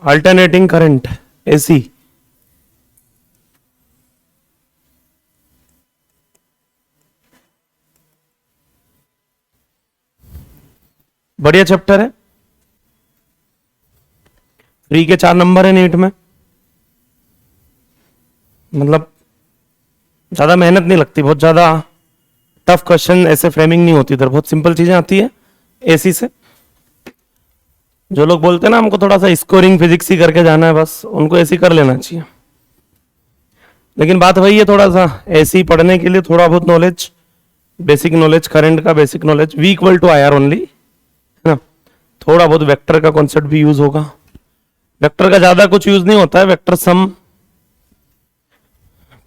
Alternating current AC. बढ़िया chapter है। Free के 4 नंबर है नीट में, मतलब ज्यादा मेहनत नहीं लगती, बहुत ज्यादा टफ क्वेश्चन ऐसे फ्रेमिंग नहीं होती इधर, बहुत सिंपल चीजें आती है एसी से। जो लोग बोलते हैं ना हमको थोड़ा सा स्कोरिंग फिजिक्स ही करके जाना है, बस उनको ऐसी कर लेना चाहिए। लेकिन बात वही है, थोड़ा सा ऐसी पढ़ने के लिए थोड़ा बहुत नॉलेज, बेसिक नॉलेज, करंट का basic knowledge, V equal to I R only, है ना। थोड़ा बहुत वेक्टर का कॉन्सेप्ट भी यूज होगा। वेक्टर का ज्यादा कुछ यूज नहीं होता है, वेक्टर सम,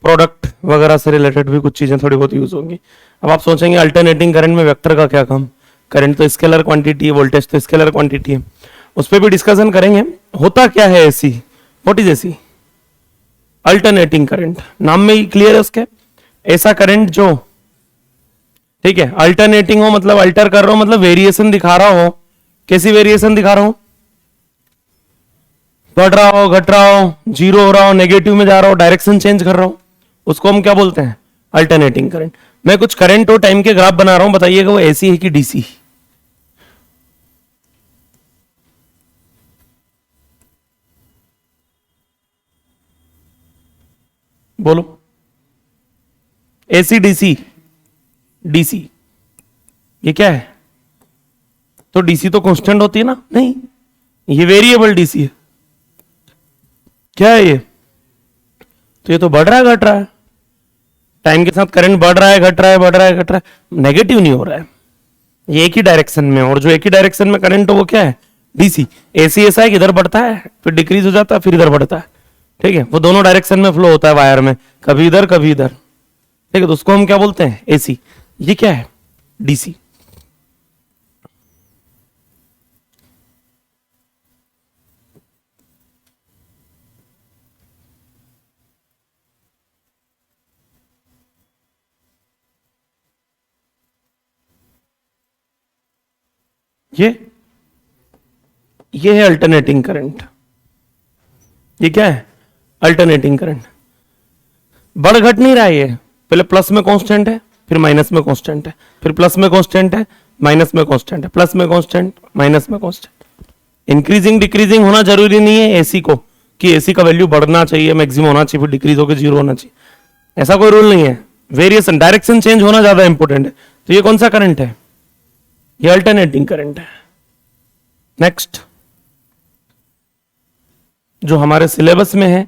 प्रोडक्ट वगैरह से रिलेटेड भी कुछ चीजें थोड़ी बहुत यूज होंगी। अब आप सोचेंगे अल्टरनेटिंग करंट में वेक्टर का क्या काम, करंट तो स्केलर क्वांटिटी है, वोल्टेज तो स्केलर क्वांटिटी है, उस पर भी डिस्कशन करेंगे। होता क्या है AC, what is AC? Alternating current, नाम में ही क्लियर है उसके। ऐसा करंट जो, ठीक है, अल्टरनेटिंग हो मतलब अल्टर कर रहा हो, मतलब वेरिएशन दिखा रहा हो। कैसी वेरिएशन दिखा रहा हूं? बढ़ रहा हो, घट रहा हो, जीरो हो रहा हो, नेगेटिव में जा रहा हो, डायरेक्शन चेंज कर रहा हो, उसको हम क्या बोलते हैं? Alternating current. मैं कुछ करंट और टाइम के ग्राफ बना रहा हूं, बताइएगा वो एसी है कि डीसी? बोलो। AC DC? डीसी। ये क्या है? तो डीसी तो कांस्टेंट होती है ना? नहीं, ये वेरिएबल डीसी है। क्या है ये? तो ये तो बढ़ रहा है घट रहा है, टाइम के साथ करंट बढ़ रहा है घट रहा है, बढ़ रहा है घट रहा है, नेगेटिव नहीं हो रहा है, ये एक ही डायरेक्शन में। और जो एक ही डायरेक्शन में करंट हो वो क्या है? डीसी। एसी ऐसा है कि इधर बढ़ता है फिर डिक्रीज हो जाता है फिर इधर बढ़ता है, ठीक है, वो दोनों डायरेक्शन में फ्लो होता है वायर में, कभी इधर कभी इधर, ठीक है, तो उसको हम क्या बोलते हैं? एसी। ये क्या है? डीसी। ये है अल्टरनेटिंग करंट। ये क्या है? Alternating current. बढ़ घट नहीं रहा है, ये पहले प्लस में कांस्टेंट है, फिर माइनस में कांस्टेंट है, फिर प्लस में कांस्टेंट है, माइनस में कांस्टेंट है, प्लस में कांस्टेंट, माइनस में कांस्टेंट। इंक्रीजिंग डिक्रीजिंग होना जरूरी नहीं है एसी को, कि एसी का वैल्यू बढ़ना चाहिए, मैक्सिमम होना चाहिए, फिर डिक्रीज होकर जीरो होना चाहिए, ऐसा कोई रूल नहीं है। वेरिएशन, डायरेक्शन चेंज होना ज्यादा इंपॉर्टेंट है। तो ये कौन सा करंट है? ये अल्टरनेटिंग करंट है। नेक्स्ट, जो हमारे सिलेबस में है,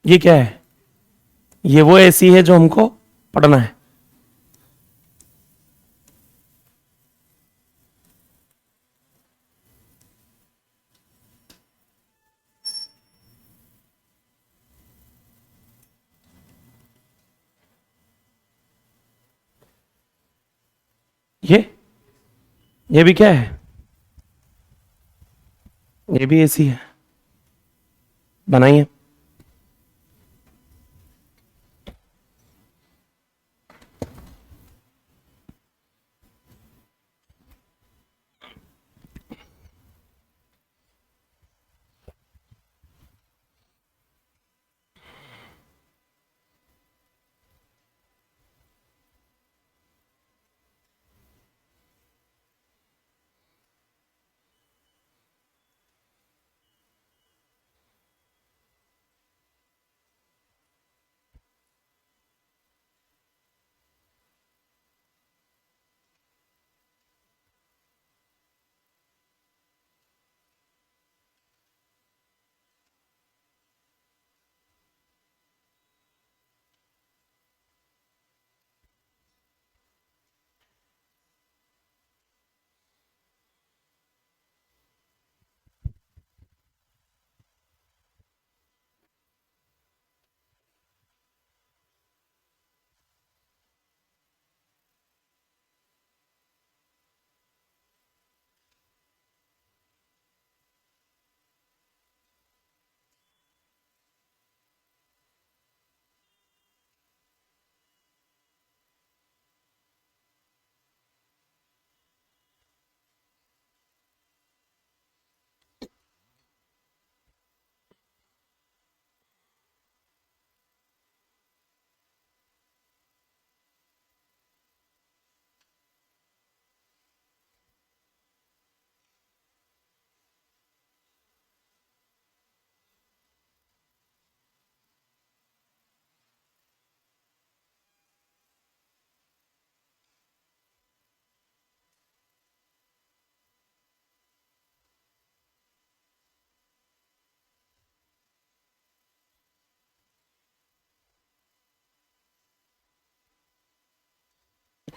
ये क्या है? ये वो एसी है जो हमको पढ़ना है। ये भी क्या है? ये भी एसी है। बनाइए।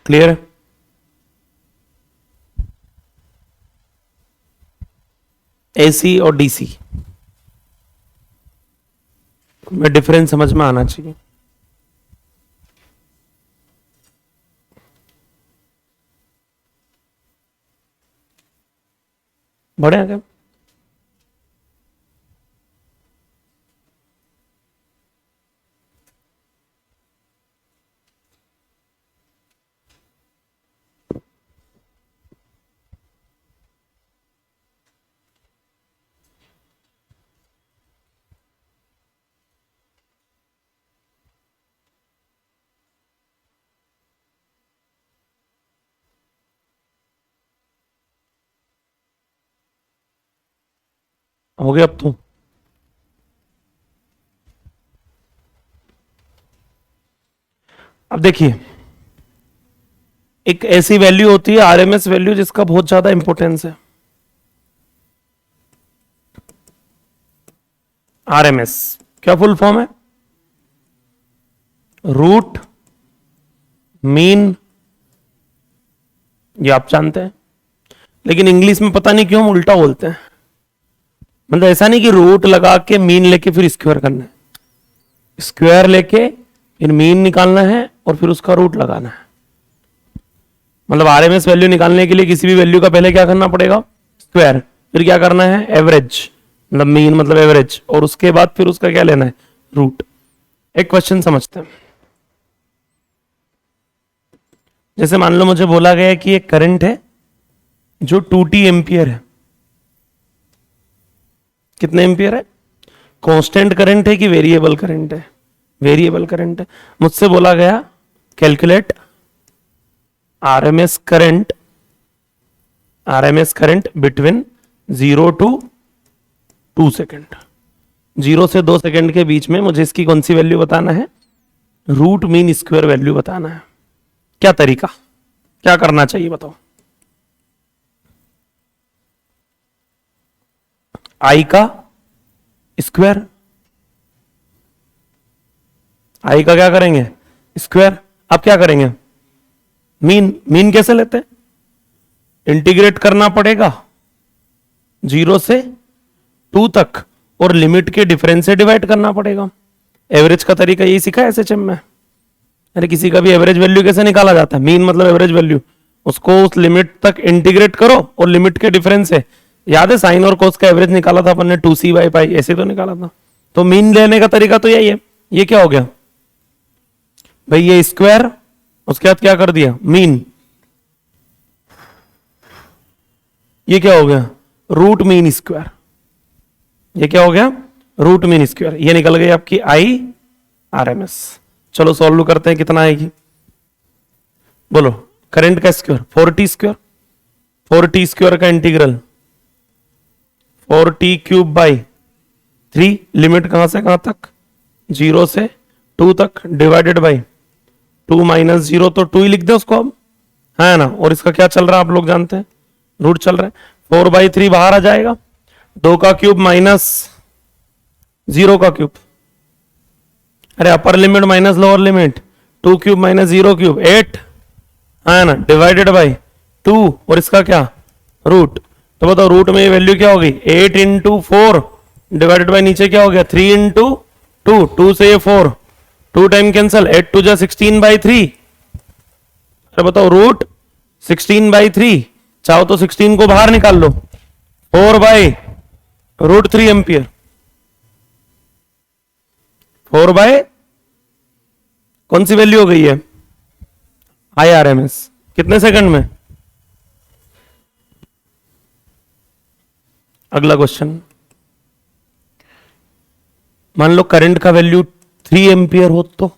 क्लियर है? एसी और डीसी में डिफरेंस समझ में आना चाहिए। बढ़िया क्या? हो गया अब तो। अब देखिए, एक ऐसी वैल्यू होती है आरएमएस वैल्यू जिसका बहुत ज्यादा इंपॉर्टेंस है। आरएमएस क्या फुल फॉर्म है? रूट मीन, ये आप जानते हैं, लेकिन इंग्लिश में पता नहीं क्यों हम उल्टा बोलते हैं। मतलब ऐसा नहीं कि रूट लगा के मीन लेके फिर स्क्वायर करना है, स्क्वायर लेके फिर मीन निकालना है और फिर उसका रूट लगाना है। मतलब आरएमएस वैल्यू निकालने के लिए किसी भी वैल्यू का पहले क्या करना पड़ेगा? स्क्वायर, फिर क्या करना है? एवरेज, मतलब मीन मतलब एवरेज, और उसके बाद फिर उसका क्या लेना है? रूट। एक क्वेश्चन समझते हैं। जैसे मान लो मुझे बोला गया कि एक करंट है जो 2T एम्पियर है। कितने एम्पियर है? कांस्टेंट करंट है कि वेरिएबल करंट है? वेरिएबल करंट है। मुझसे बोला गया calculate RMS current, RMS current between 0 to 2 second. 0 से 2 सेकेंड के बीच में मुझे इसकी कौन सी वैल्यू बताना है? रूट मीन स्क्वायर वैल्यू बताना है। क्या तरीका, क्या करना चाहिए बताओ? आई का स्क्वायर, आई का क्या करेंगे? स्क्वायर। अब क्या करेंगे? मीन। मीन कैसे लेते हैं? इंटीग्रेट करना पड़ेगा 0 से 2 तक और लिमिट के डिफरेंस से डिवाइड करना पड़ेगा। एवरेज का तरीका यही सीखा है एसएचएम में। अरे किसी का भी एवरेज वैल्यू कैसे निकाला जाता है? मीन मतलब एवरेज वैल्यू, उसको उस लिमिट तक इंटीग्रेट करो और लिमिट के डिफरेंस से, याद है साइन और कोस का एवरेज निकाला था अपन ने 2c/पाई, ऐसे तो निकाला था। तो मीन लेने का तरीका तो यही है। ये क्या हो गया भाई? ये स्क्वायर, उसके बाद क्या कर दिया? मीन। ये क्या हो गया? Root mean square. ये क्या हो गया? Root mean square. ये निकल गई आपकी आई आरएमएस। चलो सॉल्व करते हैं, कितना आएगी बोलो? करंट का square 4t square, 4t square का इंटीग्रल 4t³ / 3, लिमिट कहां से कहां तक? 0 से 2 तक, डिवाइडेड बाई 2 - 0 तो 2 ही लिख दे उसको अब, है ना? और इसका क्या चल रहा है आप लोग जानते हैं, रूट चल रहा है। 4/3 बाहर आ जाएगा, 2 का क्यूब माइनस 0 का क्यूब, अरे upper limit minus lower limit, 2³ - 0³ 8, है ना? डिवाइडेड बाई 2 और इसका क्या? रूट। तो बताओ रूट में ये वैल्यू क्या होगी? 8 × 4 डिवाइडेड बाई नीचे क्या हो गया? 3 × 2, 2 से ये 4, 2 टाइम कैंसल, 8 2 जा 16/3। अरे बताओ रूट 16/3, चाहो तो 16 को बाहर निकाल लो, 4/√3 एम्पियर, 4 बाय कौन सी वैल्यू हो गई है? आई आरएमएस। कितने सेकंड में? अगला क्वेश्चन, मान लो करंट का वैल्यू 3 एम्पियर हो तो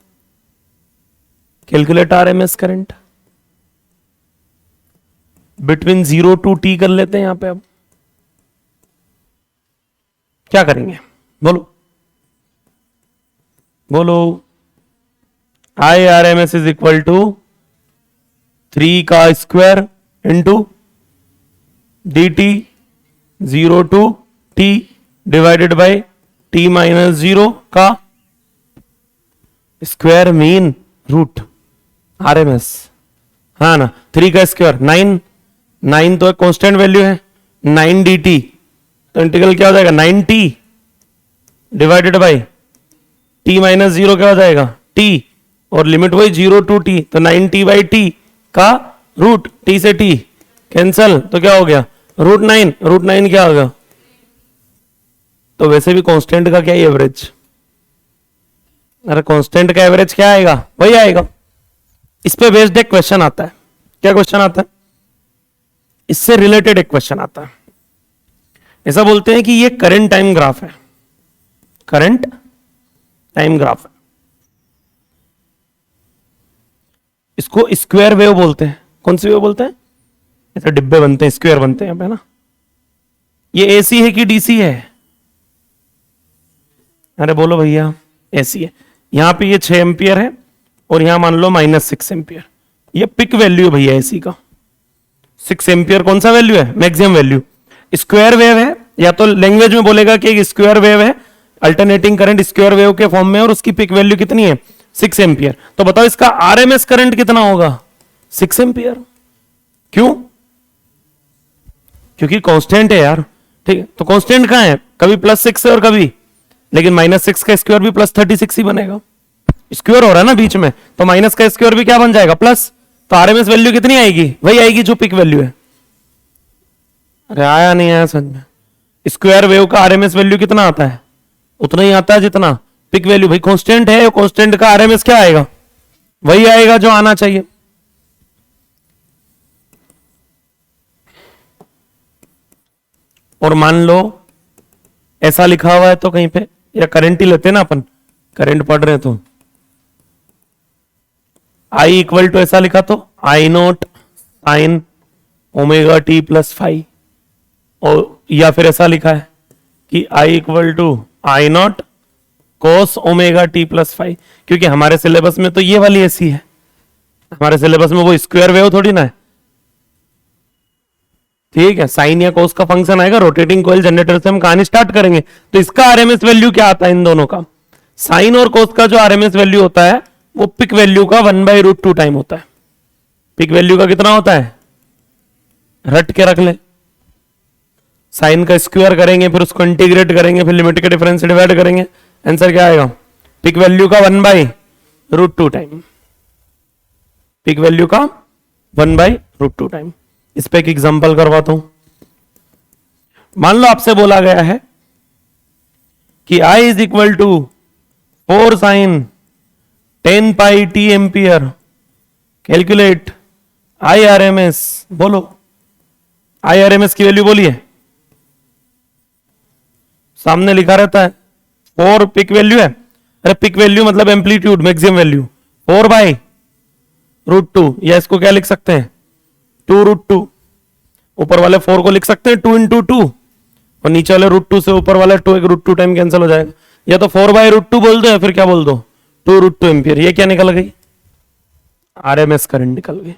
calculate RMS current between 0 to t कर लेते हैं यहां पे। अब क्या करेंगे बोलो? बोलो। I R M S is equal to 3 का square into dt 0 to t divided by t - 0 का स्क्वायर मीन रूट आरएमएस। हाँ ना, 3 का स्क्वायर 9, 9 तो एक कांस्टेंट वैल्यू है, 9 dt, तो इंटीग्रल क्या हो जाएगा 9t divided by t minus 0 क्या हो जाएगा t, और लिमिट वही 0 टू t, तो 9t बाई t का रूट, t से t कैंसल, तो क्या हो गया √9, √9 क्या हो गया। तो वैसे भी कांस्टेंट का क्या है एवरेज, अरे कांस्टेंट का एवरेज क्या आएगा, वही आएगा। इस पे बेस्ड एक क्वेश्चन आता है, क्या क्वेश्चन आता है, इससे रिलेटेड एक क्वेश्चन आता है। ऐसा बोलते हैं कि ये करंट टाइम ग्राफ है, करंट टाइम ग्राफ है, इसको स्क्वायर वेव बोलते हैं। कौन सी वेव बोलते हैं, ऐसे डिब्बे बनते हैं, स्क्वायर बनते हैं यहाँ पे ना। ये एसी है कि डीसी है, अरे बोलो भैया, एसी है। यहां पे ये 6 एम्पियर है और यहां मान लो -6 एम्पियर, ये पिक वैल्यू है भैया एसी का। 6 एम्पियर कौन सा वैल्यू है, मैक्सिमम वैल्यू। स्क्वायर वेव है, या तो लैंग्वेज में बोलेगा कि एक स्क्वायर वेव है, अल्टरनेटिंग करंट स्क्वायर वेव के फॉर्म में, और उसकी पिक वैल्यू कितनी है 6 एम्पियर। तो बताओ इसका आरएमएस करंट कितना होगा 6 एम्पियर। क्यों, क्योंकि कांस्टेंट है यार, ठीक है। तो कांस्टेंट कहां है, कभी +6 है और कभी, लेकिन -6 का स्क्वायर भी +36 ही बनेगा, स्क्वायर हो रहा है ना बीच में, तो माइनस का स्क्वायर भी क्या बन जाएगा प्लस। तो आरएमएस वैल्यू कितनी आएगी, वही आएगी जो पिक वैल्यू है। अरे आया नहीं आया समझ में, स्क्वायर वेव का आरएमएस वैल्यू कितना आता है, उतना ही आता है जितना पिक वैल्यू। भाई कांस्टेंट है, कांस्टेंट का आरएमएस क्या आएगा, वही आएगा जो आना चाहिए। और मान लो ऐसा लिखा हुआ है तो कहीं पे, या करंट ही लेते हैं ना अपन, करंट पढ़ रहे तो I इक्वल टू ऐसा लिखा तो I0 sin omega T plus 5, और या फिर ऐसा लिखा है कि I equal to I0 cos omega T plus 5, क्योंकि हमारे सिलेबस में तो ये वाली ऐसी है, हमारे सिलेबस में वो स्क्वायर वेव थोड़ी ना है, ठीक है। साइन या कोस का फंक्शन आएगा, रोटेटिंग कोयल जनरेटर से हम कहानी स्टार्ट करेंगे। तो इसका आरएमएस वैल्यू क्या आता है इन दोनों का, साइन और कोस का जो आरएमएस वैल्यू होता है वो पिक वैल्यू का 1/√2 टाइम होता है। पिक वैल्यू का कितना होता है, रट के रख ले, साइन का स्क्वायर करेंगे, फिर उसको इंटीग्रेट करेंगे, फिर लिमिट के डिफरेंस से डिवाइड करेंगे, आंसर क्या आएगा, पिक वैल्यू का 1/√2 टाइम, पिक वैल्यू का 1/√2 टाइम। इस पे एक एग्जांपल करवाता हूं। मान लो आपसे बोला गया है कि I is equal to 4 sin 10 pi t ampere, calculate IRMS। बोलो IRMS की वैल्यू बोलिए, सामने लिखा रहता है 4 पिक वैल्यू है, अरे पिक वैल्यू मतलब एम्पलीट्यूड मैक्सिमम वैल्यू 4/√2, या इसको क्या लिख सकते हैं 2√2, ऊपर वाले 4 को लिख सकते हैं 2 × 2, और नीचे वाले √2 से ऊपर वाला 2 एक √2 टाइम कैंसिल हो जाएगा, या तो 4/√2 बोल दो या फिर क्या बोल दो 2√2 एम्पियर। ये क्या निकल गई, आरएमएस करंट निकल गई।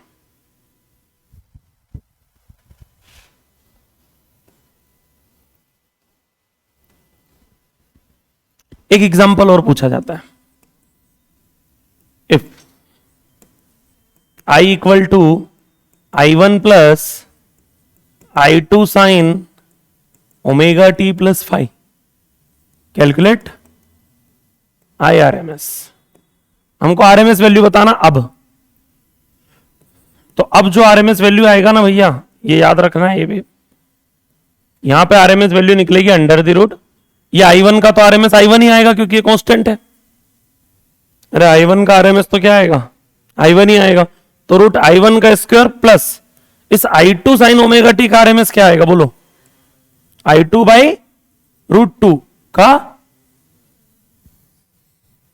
एक एग्जांपल और पूछा जाता है, if I equal to I1 plus I2 sine omega T plus 5, calculate IRMS। हमको आरएमएस वैल्यू बताना अब, तो अब जो आरएमएस वैल्यू आएगा ना भैया, ये याद रखना है, ये भी यहां पे आरएमएस वैल्यू निकलेगी √, ये I1 का तो आरएमएस I1 ही आएगा क्योंकि ये कांस्टेंट है। अरे I1 का आरएमएस तो क्या आएगा, I1 ही आएगा, तो √I1 का स्क्वायर प्लस इस I2 साइन ओमेगा टी का आरएमएस क्या आएगा बोलो, I2/√2 का,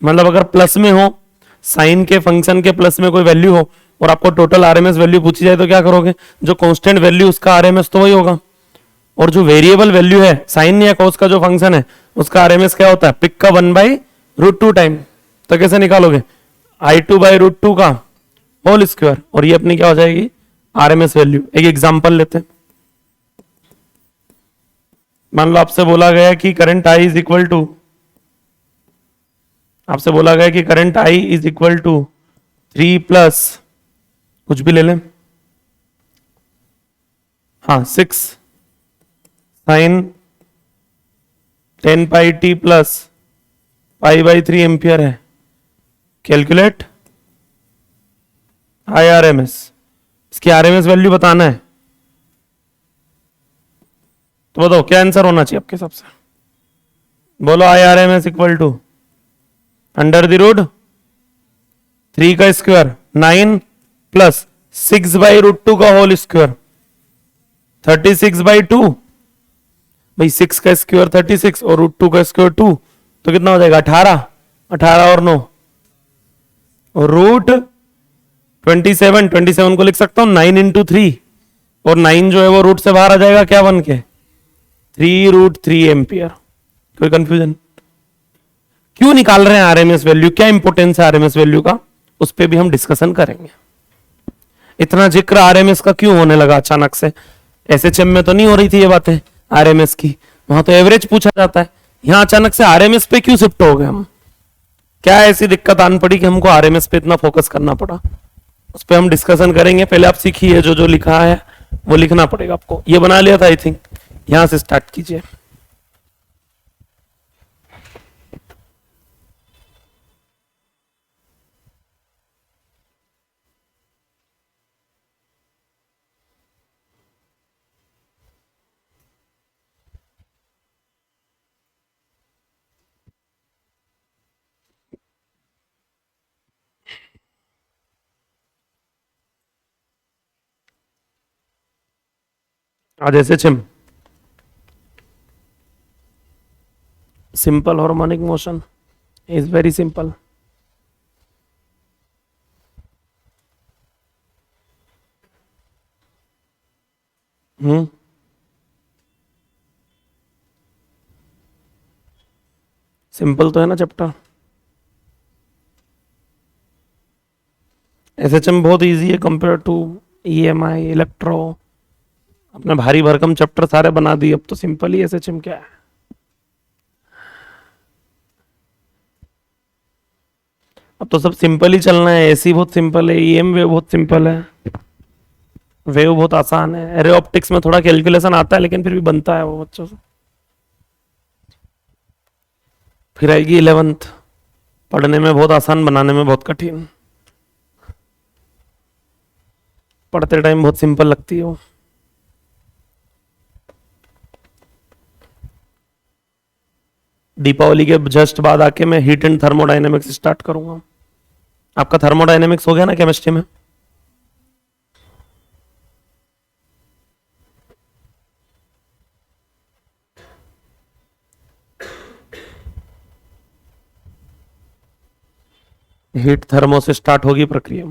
मतलब अगर प्लस में हो, साइन के फंक्शन के प्लस में कोई वैल्यू हो और आपको टोटल आरएमएस वैल्यू पूछी जाए तो क्या करोगे, जो कांस्टेंट वैल्यू उसका आरएमएस तो वही होगा, और जो वेरिएबल वैल्यू है साइन या कोस का जो फंक्शन है उसका आरएमएस क्या होता है, पिक का 1/√2 टाइम। तो कैसे निकालोगे, I2/√2 का होल स्क्वायर, और ये अपनी क्या हो जाएगी आरएमएस वैल्यू। एक एग्जांपल लेते हैं, मान लो आपसे बोला गया कि current I is equal to, आपसे बोला गया कि current I is equal to 3 + कुछ भी ले लें। हाँ 6 साइन 10 पाई टी प्लस पाई/3 एम्पियर है। कैलकुलेट IRMS, इसकी RMS वैल्यू बताना है। तो बताओ क्या आंसर होना चाहिए आपके हिसाब से? बोलो IRMS equal to under the root 3 का स्क्वायर 9 प्लस 6/√2 का होल स्क्वायर 36/2। भाई 6 का स्क्वायर 36 और √2 का स्क्वायर 2, तो कितना हो जाएगा 18। 18 और 9 और रूट 27। 27 को लिख सकता हूं 9 × 3 और 9 जो है वो रूट से बाहर आ जाएगा क्या बन के 3√3 एम्पियर। कोई कंफ्यूजन? क्यों निकाल रहे हैं आरएमएस वैल्यू, क्या इंपोर्टेंस है आरएमएस वैल्यू का, उस पर भी हम डिस्कशन करेंगे। इतना जिक्र आरएमएस का क्यों होने लगा अचानक से? एसएचएम में तो नहीं हो रही थी ये बातें आरएमएस की, वहां तो एवरेज पूछा जाता है। यहां अचानक से आरएमएस पे क्यों शिफ्ट हो गए हम? क्या ऐसी दिक्कत आन पड़ी कि हमको आरएमएस पे इतना फोकस करना पड़ा? उस पर हम डिस्कशन करेंगे। पहले आप सीखिए, जो जो लिखा है वो लिखना पड़ेगा आपको। ये बना लिया था आई थिंक, यहां से स्टार्ट कीजिए। आज SHM simple harmonic motion is very simple. Simple तो है ना चैप्टर। एसएचएम बहुत इजी है कंपेयर टू ईएमआई इलेक्ट्रो। अपने भारी भरकम चैप्टर सारे बना दिए, अब तो सिंपल ही एसएचएम क्या है। अब तो सब सिंपल ही चलना है। एसी बहुत सिंपल है, ईएम वेव बहुत सिंपल है, वेव बहुत आसान है। एरे ऑप्टिक्स में थोड़ा कैलकुलेशन आता है लेकिन फिर भी बनता है वो बच्चों से। फिर आएगी 11th, पढ़ने में बहुत आसान, बनाने में बहुत कठिन। पढ़ते टाइम बहुत सिंपल लगती है वो। दीपावली के जस्ट बाद आके मैं हीट एंड थर्मोडायनेमिक्स स्टार्ट करूंगा। आपका थर्मोडायनेमिक्स हो गया ना केमिस्ट्री में? हीट थर्मो से स्टार्ट होगी प्रक्रिया।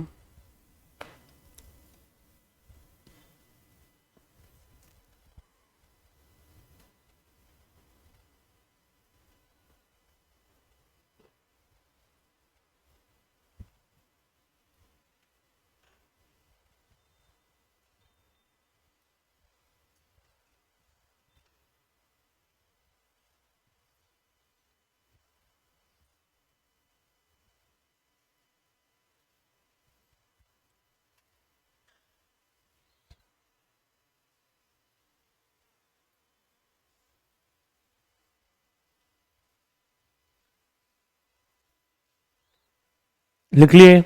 लिख लिए?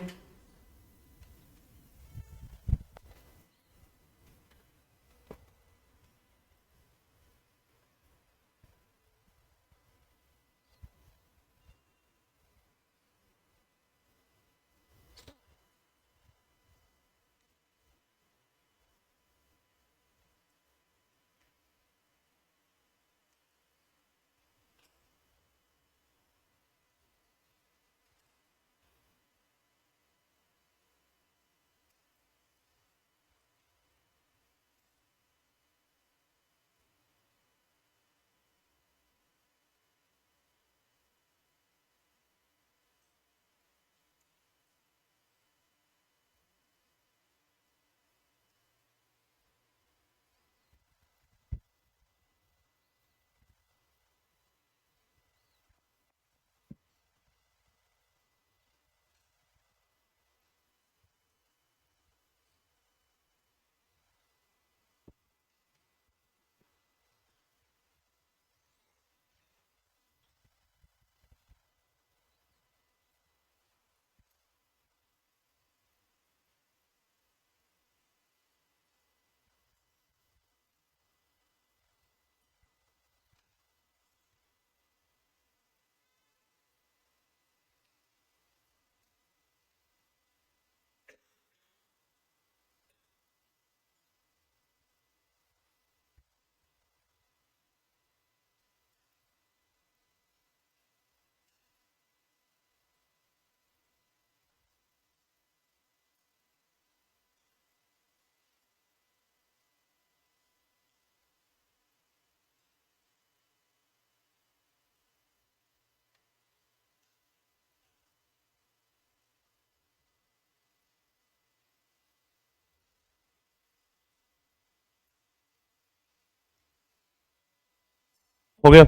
हो गया।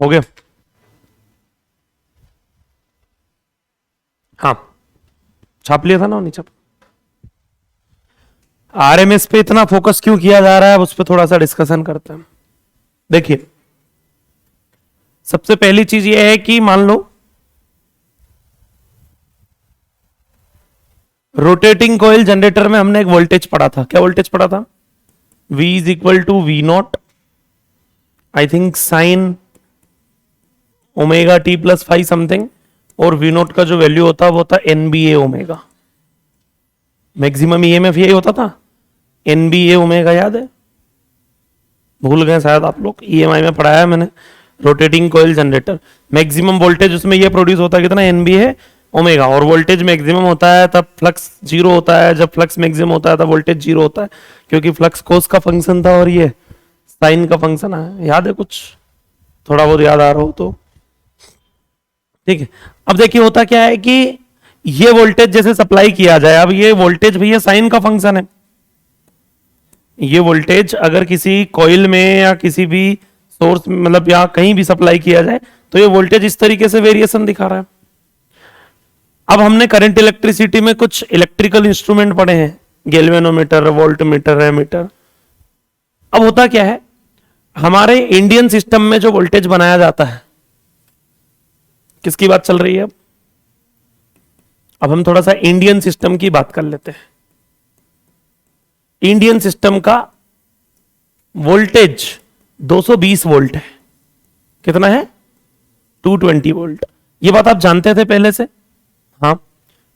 हो गया। हाँ, छाप लिया था ना, नहीं छाप। आरएमएस पे इतना फोकस क्यों किया जा रहा है, उस पर थोड़ा सा डिस्कशन करते हैं। देखिए, सबसे पहली चीज यह है कि मान लो रोटेटिंग कॉइल जनरेटर में हमने एक वोल्टेज पढ़ा था। क्या वोल्टेज पढ़ा था? V is equal to V naught, I think sine omega T plus five something, और वी नॉट का जो वैल्यू होता वो था NBA ओमेगा। मैक्सिमम ईएमएफ यही होता था, NBA ओमेगा। याद है? भूल गए शायद आप लोग, EMI में पढ़ाया है मैंने। Rotating coil generator maximum voltage उसमें ये प्रोड्यूस होता है कितना? NBA है, ओमेगा, और वोल्टेज मैक्सिमम होता है तब फ्लक्स जीरो होता है, जब फ्लक्स मैक्सिमम होता है तब वोल्टेज जीरो होता है, क्योंकि फ्लक्स कोस का फंक्शन था और ये साइन का फंक्शन है। याद है कुछ, थोड़ा बहुत याद आ रहा हो तो ठीक है। अब देखिए होता क्या है कि ये वोल्टेज जैसे सप्लाई किया जाए, अब ये वोल्टेज भैया साइन का फंक्शन है। ये वोल्टेज अगर किसी कॉइल में या किसी भी सोर्स मतलब या कहीं भी सप्लाई किया जाए तो ये वोल्टेज इस तरीके से वेरिएशन दिखा रहा है। अब हमने करंट इलेक्ट्रिसिटी में कुछ इलेक्ट्रिकल इंस्ट्रूमेंट पढ़े हैं, गैल्वेनोमीटर, वोल्टमीटर, एमीटर। अब होता क्या है, हमारे इंडियन सिस्टम में जो वोल्टेज बनाया जाता है, किसकी बात चल रही है? अब हम थोड़ा सा इंडियन सिस्टम की बात कर लेते हैं। इंडियन सिस्टम का वोल्टेज 220 वोल्ट है। कितना है? 220 वोल्ट। ये बात आप जानते थे पहले से? हाँ,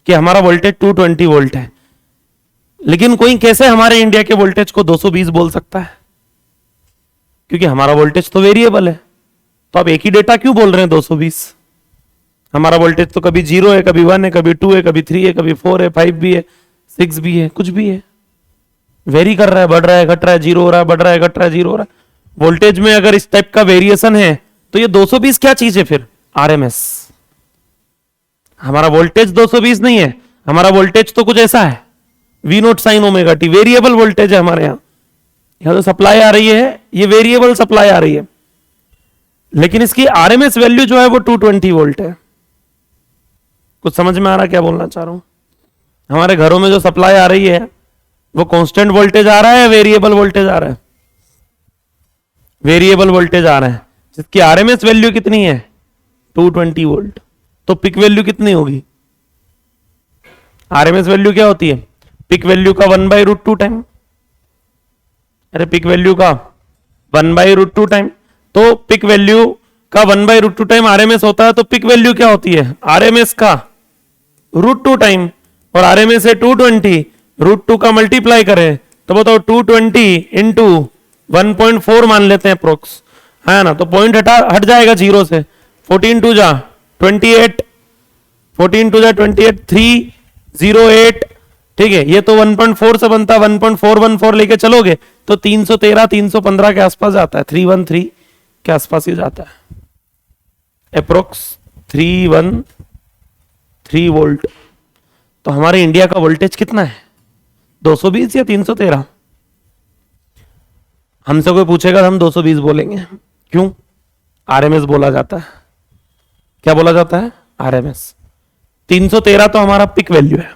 कि हमारा वोल्टेज 220 वोल्ट है। लेकिन कोई कैसे हमारे इंडिया के वोल्टेज को 220 बोल सकता है? क्योंकि हमारा वोल्टेज तो वेरिएबल है। तो आप एक ही डेटा क्यों बोल रहे हैं 220? हमारा वोल्टेज तो कभी 0 है, कभी 1 है, कभी 2 है, कभी 3 है, कभी 4 है, 5 भी है, 6 भी है, कुछ भी है, वेरी कर रहा है, बढ़ रहा है, घट रहा है, 0 हो रहा है, बढ़ रहा है, घट रहा है, 0 हो रहा है। वोल्टेज में अगर इस टाइप का वेरिएशन है तो ये 220 क्या चीज है फिर? आरएमएस। हमारा वोल्टेज 220 नहीं है, हमारा वोल्टेज तो कुछ ऐसा है, V naught sine omega T, variable voltage है हमारे यहां तो सप्लाई आ रही है, ये वेरिएबल सप्लाई आ रही है, लेकिन इसकी आरएमएस वैल्यू जो है वो 220 वोल्ट है। कुछ समझ में आ रहा है क्या बोलना चाह रहा हूं? हमारे घरों में जो सप्लाई आ रही है वो कांस्टेंट वोल्टेज आ रहा है या वेरिएबल वोल्टेज आ रहा है? वेरिएबल वोल्टेज आ रहा है, जिसकी आरएमएस वैल्यू कितनी है? 220 वोल्ट। तो पिक वैल्यू कितनी होगी? आरएमएस वैल्यू क्या होती है? पिक वैल्यू का 1/√2 टाइम। अरे पिक वैल्यू का 1/√2 टाइम, तो पिक वैल्यू का 1/√2 टाइम आरएमएस होता है, तो पिक वैल्यू क्या होती है? आरएमएस का √2 टाइम, और आरएमएस है 220, √2 का मल्टीप्लाई करें तो बताओ 220 इंटू 1.4 मान लेते हैं अप्रोक्स, है ना? तो पॉइंट हट जाएगा 0 से, 14 2 जा 28, 14 2 जा 28, 308, ठीक है। ये तो 1.4 से बनता है, 1.414 लेके चलोगे तो 313 315 के आसपास जाता है, 313 के आसपास ही जाता है, अप्रोक्स 313 वोल्ट। तो हमारे इंडिया का वोल्टेज कितना है? 220 या 313? हमसे कोई पूछेगा तो हम 220 बोलेंगे। क्यों? आरएमएस बोला जाता है। क्या बोला जाता है? आरएमएस। 313 तो हमारा पिक वैल्यू है,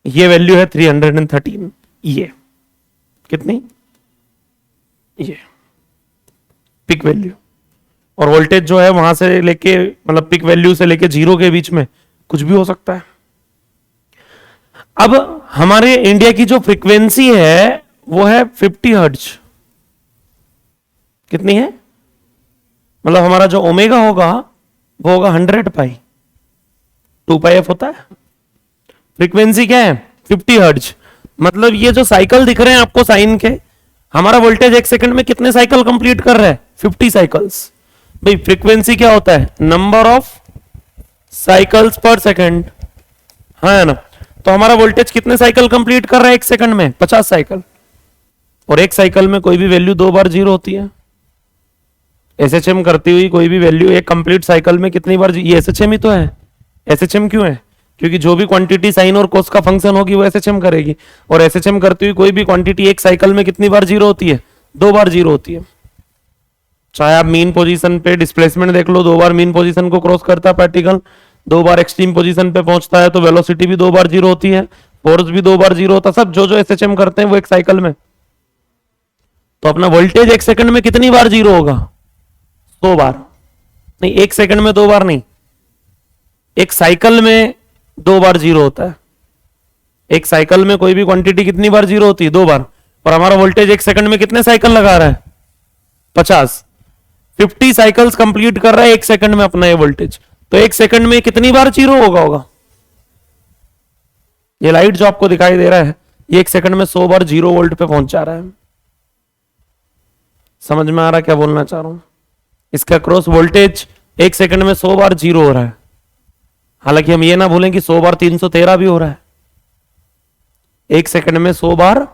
ये वैल्यू है 313। ये कितनी? ये पिक वैल्यू। और वोल्टेज जो है वहां से लेके मतलब पिक वैल्यू से लेके 0 के बीच में कुछ भी हो सकता है। अब हमारे इंडिया की जो फ्रीक्वेंसी है वो है 50 हर्ट्ज। कितनी है? मतलब हमारा जो ओमेगा होगा वो होगा 100 पाई, 2 पाई एफ होता है। फ्रीक्वेंसी क्या है? 50 हर्ट्ज। मतलब ये जो साइकिल दिख रहे हैं आपको साइन के, हमारा वोल्टेज 1 सेकंड में कितने साइकिल कंप्लीट कर रहा है? 50 साइकिल्स। भाई फ्रीक्वेंसी क्या होता है? नंबर ऑफ साइकिल्स पर सेकंड, है ना? तो हमारा वोल्टेज कितने साइकिल कंप्लीट कर रहा है 1 सेकंड में? 50 साइकिल। और एक साइकिल में कोई भी वैल्यू 2 बार 0 होती है। एसएचएम करती हुई कोई भी वैल्यू एक कंप्लीट साइकिल में कितनी बार? ये एसएचएम ही तो है। एसएचएम क्यों है? क्योंकि जो भी क्वांटिटी साइन और कोस का फंक्शन होगी वो एसएचएम करेगी, और एसएचएम करती हुई कोई भी क्वांटिटी एक साइकिल में कितनी बार 0 होती है? 2 बार 0 होती है। चाहे आप मीन पोजीशन पे डिस्प्लेसमेंट देख लो, 2 बार मीन पोजीशन को क्रॉस करता है पार्टिकल, 2 बार एक्सट्रीम पोजीशन पे पहुंचता है, तो वेलोसिटी भी 2 बार 0 होती है, फोर्स भी 2 बार 0 होता है। सब जो जो एसएचएम करते हैं वो एक साइकिल में। तो अपना वोल्टेज 1 सेकंड में कितनी बार 0 होगा? 100 बार। नहीं, 1 सेकंड में 2 बार नहीं, एक साइकिल में 2 बार 0 होता है। एक साइकिल में कोई भी क्वांटिटी कितनी बार 0 होती है? 2 बार। और हमारा वोल्टेज 1 सेकंड में कितने साइकिल लगा रहा है? 50। 50 साइकिल्स कंप्लीट कर रहा है 1 सेकंड में अपना ये वोल्टेज। तो 1 सेकंड में कितनी बार 0 होगा? ये लाइट जो आपको दिखाई दे रहा है ये 1 सेकंड में 100 बार 0 वोल्ट पे पहुंच जा रहा है। समझ में आ रहा है क्या बोलना चाह रहा हूं? इसका क्रॉस वोल्टेज 1 सेकंड में 100 बार 0 हो रहा है। हालांकि हम ये ना भूलें कि 100 बार 313 भी हो रहा है, एक सेकंड में 100 बार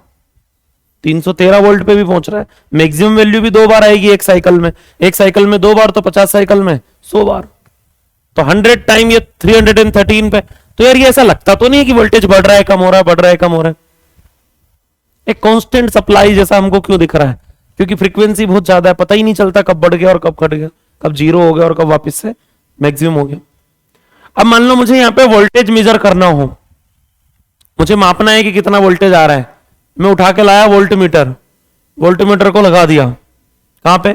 313 वोल्ट पे भी पहुंच रहा है। मैक्सिमम वैल्यू भी 2 बार आएगी एक साइकिल में, एक साइकिल में 2 बार, तो 50 साइकिल में 100 बार, तो 100 टाइम ये 313 पे। तो यार ये ऐसा लगता तो नहीं है कि वोल्टेज बढ़ रहा है कम हो रहा है, बढ़ रहा है कम हो रहा है, एक कांस्टेंट सप्लाई जैसा हमको क्यों दिख रहा है? क्योंकि फ्रीक्वेंसी बहुत ज्यादा है, पता ही नहीं चलता कब बढ़ गया और कब घट गया, कब जीरो हो गया और कब वापस से मैक्सिमम हो गया। अब मान लो मुझे यहाँ पे वोल्टेज मेजर करना हो, मुझे मापना है कि कितना वोल्टेज आ रहा है, मैं उठा के लाया वोल्ट मीटर को लगा दिया, कहां पे?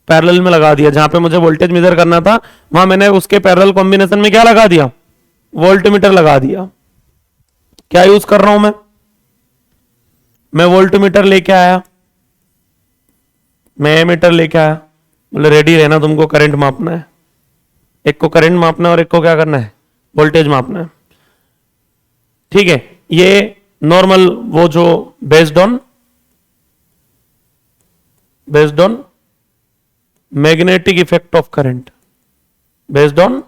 पैरेलल में लगा दिया, जहां पे मुझे वोल्टेज मेजर करना था वहां मैंने उसके पैरेलल कॉम्बिनेशन में क्या लगा दिया? वोल्ट मीटर लगा दिया। क्या यूज कर रहा हूं मैं वोल्ट मीटर लेके आया, मैं मीटर लेके आया, बोले रेडी रहना, तुमको करंट मापना है, एक को करंट मापना है और एक को क्या करना है? वोल्टेज मापना है। ठीक है, ये नॉर्मल वो जो based on magnetic effect of current, based on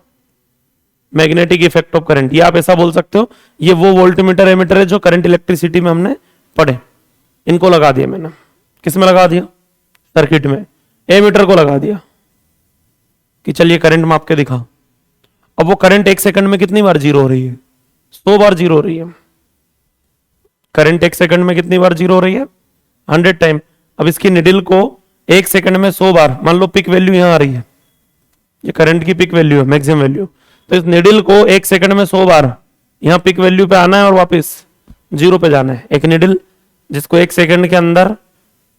magnetic effect of current, ये आप ऐसा बोल सकते हो। ये वो वोल्ट मीटर एमीटर है जो करंट इलेक्ट्रिसिटी में हमने पढ़े, इनको लगा दिया मैंने, किस में लगा दिया? सर्किट में। एमीटर को लगा दिया कि चलिए करंट माप के दिखा। अब वो करंट एक सेकंड में कितनी बार जीरो हो रही है? 100 बार जीरो हो रही है। करंट एक सेकंड में कितनी बार जीरो हो रही है? 100 टाइम। अब इसकी निडिल को एक सेकंड में 100 बार, मान लो पिक वैल्यू यहां आ रही है, ये करंट की पिक वैल्यू है, मैक्सिमम वैल्यू, तो इस निडिल को एक सेकंड में 100 बार यहां पिक वैल्यू पे आना है और वापस जीरो पे जाना है। एक निडिल जिसको एक सेकंड के अंदर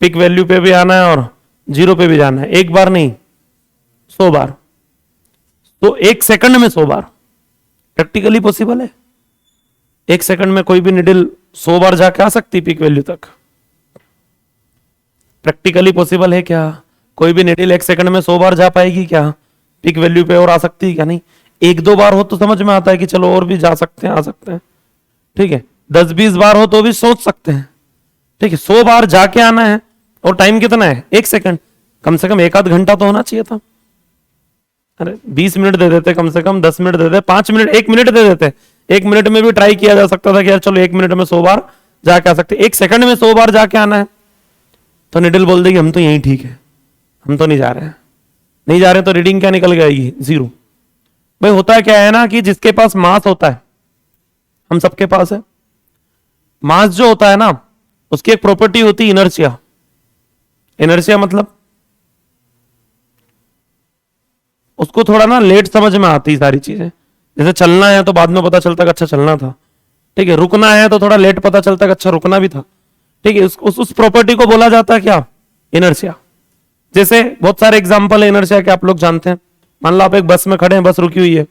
पिक वैल्यू पे भी आना है और जीरो पे भी जाना है, एक बार नहीं 100 बार, तो एक सेकंड में 100 बार प्रैक्टिकली पॉसिबल है? एक सेकंड में कोई भी निडिल 100 बार जाके आ सकती पिक वैल्यू तक? प्रैक्टिकली पॉसिबल है क्या? कोई भी निडिल एक सेकंड में 100 बार जा पाएगी क्या पिक वैल्यू पे, और आ सकती है क्या? नहीं। 1-2 बार हो तो समझ में आता है कि चलो और भी जा सकते हैं, आ सकते हैं, ठीक है। 10-20 बार हो तो भी सोच सकते हैं, ठीक है। 100 बार जाके आना है और टाइम कितना है? 1 सेकंड। कम से कम 1-आध घंटा तो होना चाहिए था। अरे 20 मिनट दे देते, कम से कम 10 मिनट दे देते, 5 मिनट, 1 मिनट दे देते, 1 मिनट में भी ट्राई किया जा सकता था कि यार चलो 1 मिनट में 100 बार जाके आ सकते। 1 सेकंड में 100 बार जाके आना है तो निडल बोल देगी हम तो यही ठीक है, हम तो नहीं जा रहे हैं, नहीं जा रहे हैं, तो रीडिंग क्या निकल जाएगी? 0। भाई होता है क्या है ना कि जिसके पास मास होता है, हम सबके पास है मास, जो होता है ना उसकी एक प्रॉपर्टी होती है इनर्शिया। इनर्शिया मतलब उसको थोड़ा ना लेट समझ में आती है सारी चीजें। जैसे चलना है तो बाद में पता चलता है अच्छा चलना था, ठीक है। रुकना है तो थोड़ा लेट पता चलता है अच्छा रुकना भी था, ठीक है। उस प्रॉपर्टी को बोला जाता है क्या? इनर्शिया। जैसे बहुत सारे एग्जांपल है इनर्शिया के, आप लोग जानते हैं। मान लो आप एक बस में खड़े हैं, बस रुकी हुई है,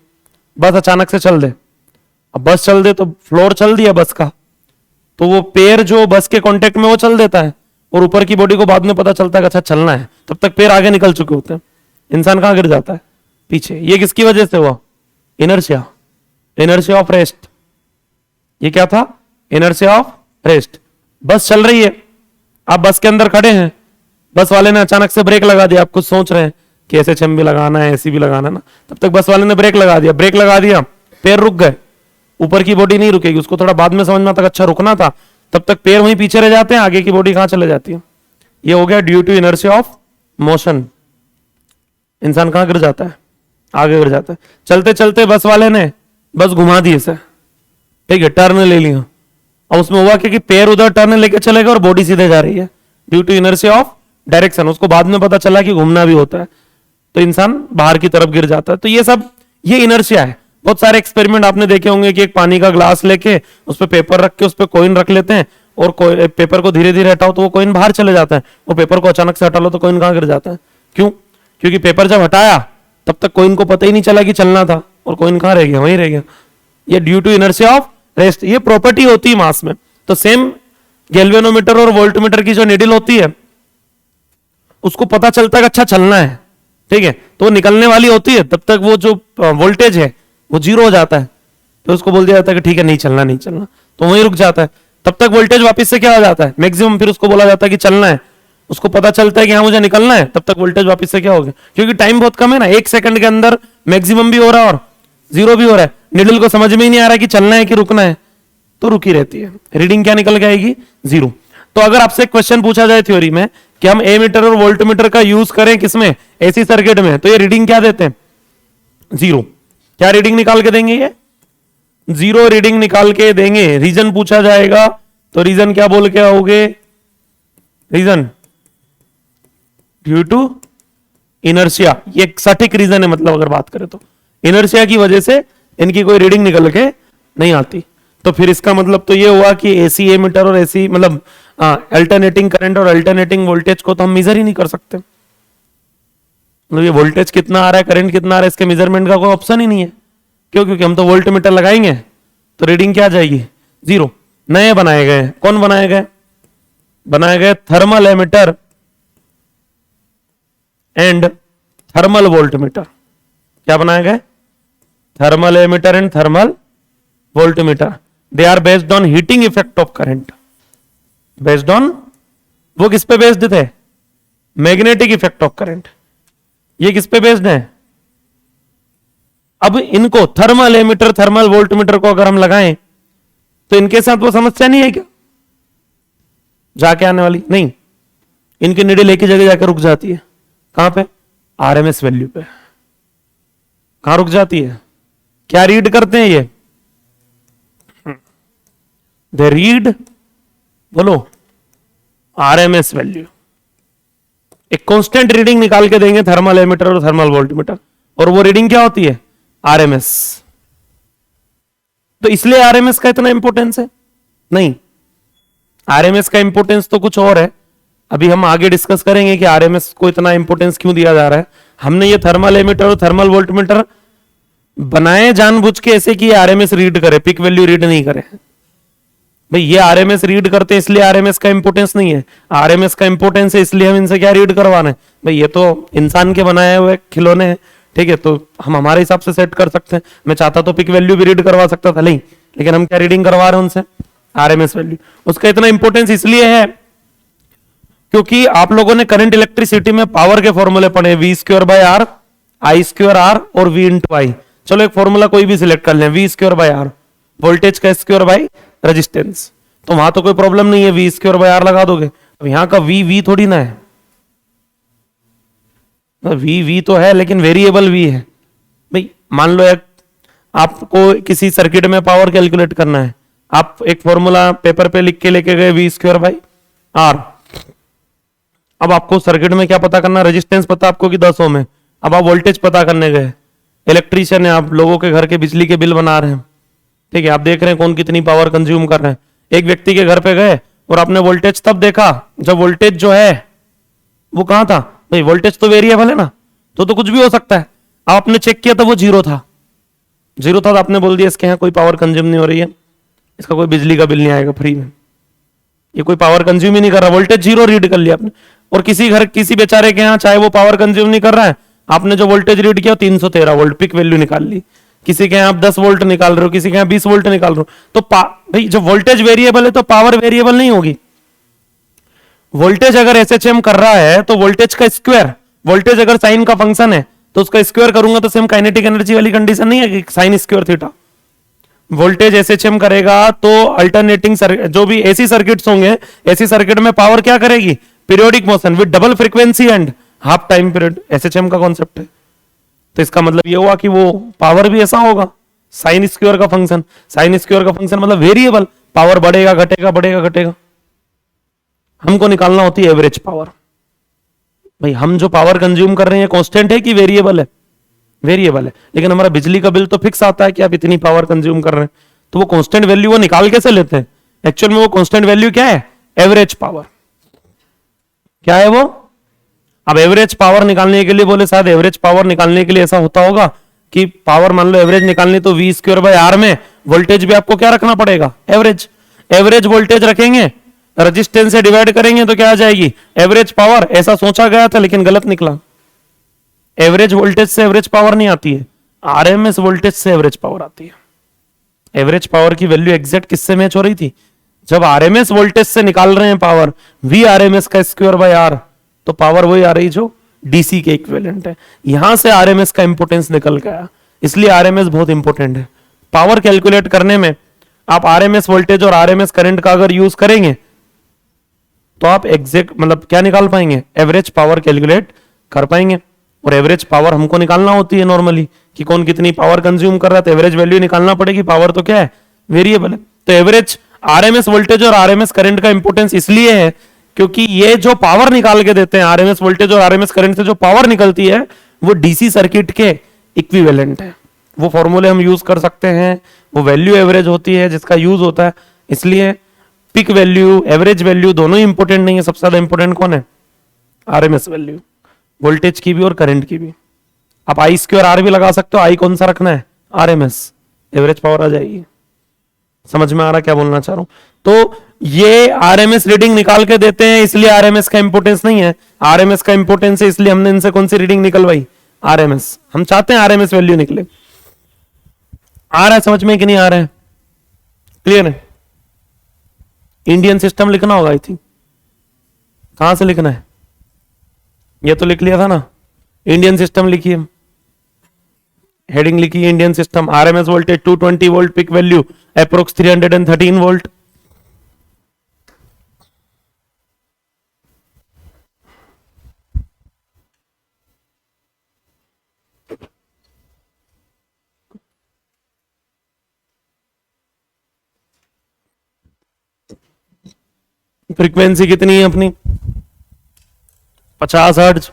बस अचानक से चल दे। अब बस चल दे तो फ्लोर चल दिया बस का, तो वो पैर जो बस के कांटेक्ट में वो चल देता है, और ऊपर की बॉडी को बाद में पता चलता है अच्छा चलना है, तब तक पैर आगे निकल चुके होते हैं। इंसान कहां गिर जाता है? पीछे। ये किसकी वजह से हुआ? इनर्शिया। Inertia of rest. ये क्या था? Inertia of rest. बस चल रही है, आप बस के अंदर खड़े हैं, बस वाले ने अचानक से ब्रेक लगा दिया। आप कुछ सोच रहे हैं कि ऐसे छम भी लगाना है, ऐसी भी लगाना है ना, तब तक बस वाले ने ब्रेक लगा दिया। ब्रेक लगा दिया, पैर रुक गए, ऊपर की बॉडी नहीं रुकेगी, उसको थोड़ा बाद में समझ में आता अच्छा रुकना था, तब तक पैर वहीं पीछे रह जाते हैं, आगे की बॉडी कहां चले जाती है? ये हो गया due to inertia of motion. इंसान कहां गिर जाता है? आगे गिर जाता है। चलते चलते बस वाले ने बस घुमा दी इसे, ठीक है, टर्न ले लिया। और उसमें हुआ कि पैर उधर टर्न लेके चलेगा और बॉडी सीधे जा रही है, due to inertia of direction. उसको बाद में पता चला कि घूमना भी होता है, तो इंसान बाहर की तरफ गिर जाता है। तो ये सब ये इनर्शिया है। बहुत सारे एक्सपेरिमेंट आपने देखे होंगे कि एक पानी का ग्लास लेके उस पर पेपर रख के उस पर कॉइन रख लेते हैं, और पेपर को धीरे धीरे हटाओ तो वो कॉइन बाहर चले जाता है, और पेपर को अचानक से हटा लो तो कॉइन कहां गिर जाता है? क्यों? क्योंकि पेपर जब हटाया तब तक कॉइन को पता ही नहीं चला कि चलना था, और कॉइन कहां रह गया? वहीं रह गया। ये due to inertia of rest, ये प्रॉपर्टी होती है मास में। तो सेम गैल्वेनोमीटर और वोल्टमीटर की जो निडिल होती है उसको पता चलता है कि अच्छा चलना है, ठीक है, तो वो निकलने वाली होती है, तब तक वो जो वोल्टेज है वो 0 हो जाता है, तो उसको बोल दिया जाता है कि ठीक है नहीं चलना, नहीं चलना, तो वहीं रुक जाता है। तब तक वोल्टेज वापस से क्या हो जाता है? मैक्सिमम। फिर उसको बोला जाता है कि चलना है, उसको पता चलता है कि हाँ मुझे निकलना है, तब तक वोल्टेज वापस से क्या हो गया? क्योंकि टाइम बहुत कम है ना, 1 सेकंड के अंदर मैक्सिमम भी हो रहा है और जीरो भी हो रहा है, निडल को समझ में ही नहीं आ रहा है कि चलना है कि रुकना है, तो रुकी रहती है, रीडिंग क्या निकल के आएगी, जीरो। तो अगर आपसे क्वेश्चन पूछा जाए थ्योरी में कि हम एमीटर और वोल्टमीटर का यूज करें किसमें, एसी सर्किट में, तो ये रीडिंग क्या देते हैं, जीरो। क्या रीडिंग निकाल के देंगे, ये जीरो रीडिंग निकाल के देंगे। रीजन पूछा जाएगा तो रीजन क्या बोल के आओगे, रीजन ड्यू टू इनर्शिया, ये सटीक रीजन है, मतलब अगर बात करें तो इनर्शिया की वजह से इनकी कोई रीडिंग निकल के नहीं आती। तो फिर इसका मतलब तो ये हुआ कि एसी एमीटर और एसी मतलब अल्टरनेटिंग करंट और अल्टरनेटिंग वोल्टेज को तो हम मेजर ही नहीं कर सकते। मतलब ये वोल्टेज कितना आ रहा है, करंट कितना आ रहा है, इसके मेजरमेंट का कोई ऑप्शन ही नहीं है। क्यों, क्योंकि हम तो वोल्ट मीटर लगाएंगे तो रीडिंग क्या आ जाएगी, जीरो। नए बनाए गए, कौन बनाए गए, बनाए गए thermal ammeter and thermal volt meter. क्या बनाए गए, thermal ammeter and thermal volt meter. They are based on heating effect of current, based on, वो किस पे बेस्ड थे, मैग्नेटिक इफेक्ट ऑफ करंट। ये किस पे बेस्ड है, अब इनको thermal ammeter thermal volt meter को अगर हम लगाएं तो इनके साथ वो समस्या नहीं है क्या, जाके आने वाली नहीं, इनकी निडल एक ही जगह जाकर रुक जाती है, कहां पे, आरएमएस वैल्यू पे। कहां रुक जाती है, क्या रीड करते हैं ये, दे रीड, बोलो, आरएमएस वैल्यू। एक कांस्टेंट रीडिंग निकाल के देंगे थर्मल एमीटर और थर्मल वोल्टमीटर, और वो रीडिंग क्या होती है, आरएमएस। तो इसलिए आरएमएस का इतना इंपॉर्टेंस है, नहीं, आरएमएस का इंपॉर्टेंस तो कुछ और है, अभी हम आगे डिस्कस करेंगे कि आरएमएस को इतना इंपॉर्टेंस क्यों दिया जा रहा है। हमने ये थर्मल एमीटर और थर्मल वोल्टमीटर बनाए जानबूझ के ऐसे कि आरएमएस रीड करे, पिक वैल्यू रीड नहीं करे। भाई ये आरएमएस रीड करते हैं इसलिए आरएमएस का इंपॉर्टेंस नहीं है, आरएमएस का इंपॉर्टेंस है इसलिए हम इनसे क्या रीड करवाना है। भाई ये तो इंसान के बनाए हुए खिलौने हैं, ठीक है, तो हम हमारे हिसाब से सेट कर सकते हैं। मैं चाहता तो पिक वैल्यू भी रीड करवा सकता था, नहीं, लेकिन हम क्या रीडिंग करवा रहे हैं उनसे, आरएमएस वैल्यू। उसका इतना इंपॉर्टेंस इसलिए है क्योंकि आप लोगों ने करंट इलेक्ट्रिसिटी में पावर के फॉर्मूले पढ़े, V square by R, I square R और वी इंटू आई। चलो एक फॉर्मूला कोई भी सिलेक्ट कर लें, V square by R, voltage का स्क्वायर बाय रेजिस्टेंस, तो वहां तो कोई प्रॉब्लम नहीं है, वी स्क्वायर बाय आर लगा दोगे। अब यहां का वी थोड़ी ना है, वी तो है लेकिन वेरिएबल वी है। भाई मान लो एक आपको किसी सर्किट में पावर कैलकुलेट करना है, आप एक फॉर्मूला पेपर पे लिख के लेके गए, वी स्क्वायर बाय आर। अब आपको सर्किट में क्या पता करना, रेजिस्टेंस पता आपको कि 10 ओम है। अब आप वोल्टेज पता करने गए, इलेक्ट्रीशियन है, आप लोगों के घर के बिजली के बिल बना रहे हैं, ठीक है, आप देख रहे हैं कौन कितनी पावर कंज्यूम कर रहे हैं। एक व्यक्ति के घर पे गए और आपने वोल्टेज तब देखा जब वोल्टेज जो है वो कहां था, भाई वोल्टेज तो वेरिएबल है ना, तो कुछ भी हो सकता है। आपने चेक किया तो वो जीरो था, जीरो था तो आपने बोल दिया इसके यहाँ कोई पावर कंज्यूम नहीं हो रही है, इसका कोई बिजली का बिल नहीं आएगा फ्री में, ये कोई पावर कंज्यूम ही नहीं कर रहा, वोल्टेज जीरो रीड कर लिया आपने। और किसी बेचारे के यहाँ चाहे वो पावर कंज्यूम नहीं कर रहा है, आपने जो वोल्टेज रीड किया 313 वोल्ट पिक वैल्यू निकाल ली। किसी के यहाँ आप 10 वोल्ट निकाल रहे हो, किसी के यहाँ 20 वोल्ट निकाल रहे हो, तो भाई जब वोल्टेज वेरिएबल है तो पावर वेरिएबल नहीं होगी। वोल्टेज अगर एसएचएम कर रहा है तो वोल्टेज का स्क्वायर, वोल्टेज अगर साइन का फंक्शन है तो उसका स्क्वायर करूंगा तो सेम काइनेटिक एनर्जी वाली कंडीशन नहीं है कि sine square theta. Voltage SHM करेगा तो अल्टरनेटिंग जो भी एसी सर्किट्स होंगे, एसी सर्किट में पावर क्या करेगी, periodic motion with double frequency and half time period, SHM का कॉन्सेप्ट है। तो इसका मतलब ये हुआ कि वो पावर भी ऐसा होगा, साइन स्क्वायर का फंक्शन, साइन स्क्वायर का फंक्शन मतलब वेरिएबल, पावर बढ़ेगा घटेगा बढ़ेगा घटेगा। हमको निकालना होती है एवरेज पावर। भाई हम जो पावर कंज्यूम कर रहे हैं कांस्टेंट है कि वेरिएबल है, वेरिएबल है, लेकिन हमारा बिजली का बिल तो फिक्स आता है कि आप इतनी पावर कंज्यूम कर रहे हैं, तो वो कांस्टेंट वैल्यू वो निकाल कैसे लेते हैं, एक्चुअल में वो कांस्टेंट वैल्यू क्या है, एवरेज पावर। क्या है वो, अब एवरेज पावर निकालने के लिए बोले शायद एवरेज पावर निकालने के लिए ऐसा होता होगा कि पावर मान लो एवरेज निकालनी तो वी स्क्वायर बाय आर में वोल्टेज भी आपको क्या रखना पड़ेगा, एवरेज। एवरेज वोल्टेज रखेंगे, रेजिस्टेंस से डिवाइड करेंगे तो क्या आ जाएगी, एवरेज पावर। ऐसा सोचा गया था लेकिन गलत निकला, एवरेज वोल्टेज से एवरेज पावर नहीं आती है, आरएमएस वोल्टेज से एवरेज पावर आती है। एवरेज पावर की वैल्यू एग्जैक्ट किससे मैच हो रही थी, जब आरएमएस वोल्टेज से निकाल रहे हैं पावर वी आरएमएस का स्क्वायर बाय आर, तो पावर वही आ रही जो डीसी के इक्विवेलेंट है। यहां से आरएमएस का इंपोर्टेंस निकल गया, इसलिए आरएमएस बहुत इंपॉर्टेंट है। पावर कैलकुलेट करने में आप आरएमएस वोल्टेज और आरएमएस करंट का अगर यूज करेंगे तो आप एग्जैक्ट मतलब क्या निकाल पाएंगे, एवरेज पावर कैलकुलेट कर पाएंगे। और एवरेज पावर हमको निकालना होती है नॉर्मली कि कौन कितनी पावर कंज्यूम कर रहा है, तो एवरेज वैल्यू निकालना पड़ेगी। पावर तो क्या है, वेरिएबल है। तो एवरेज आरएमएस वोल्टेज और आरएमएस करंट का इंपॉर्टेंस इसलिए है क्योंकि ये जो पावर निकाल के देते हैं, आरएमएस वोल्टेज और आरएमएस करंट से जो पावर निकलती है वो डीसी सर्किट के इक्विवेलेंट है। वो फॉर्मूले हम यूज कर सकते हैं, वो वैल्यू एवरेज होती है जिसका यूज होता है। इसलिए पिक वैल्यू, एवरेज वैल्यू दोनों ही इंपॉर्टेंट नहीं है, सबसे ज्यादा इंपॉर्टेंट कौन है, आरएमएस वैल्यू, वोल्टेज की भी और करंट की भी। आप आई स्क्वायर आर भी लगा सकते हो, आई कौन सा रखना है, आरएमएस, एवरेज पावर आ जाएगी। समझ में आ रहा क्या बोलना चाह रहा हूं। तो ये आरएमएस रीडिंग निकाल के देते हैं इसलिए आरएमएस का इंपॉर्टेंस नहीं है, आरएमएस का इंपॉर्टेंस है इसलिए हमने इनसे कौन सी रीडिंग निकलवाई, आरएमएस। हम चाहते हैं आरएमएस वैल्यू निकले। आ रहा है समझ में कि नहीं आ रहा है, क्लियर है। इंडियन सिस्टम लिखना होगा आई थिंक, कहां से लिखना है, ये तो लिख लिया था ना, इंडियन सिस्टम लिखिए, हेडिंग लिखिए Indian system, RMS voltage 220 volt, peak value approx 313 volt. Frequency कितनी है अपनी, 50 हर्ट्ज।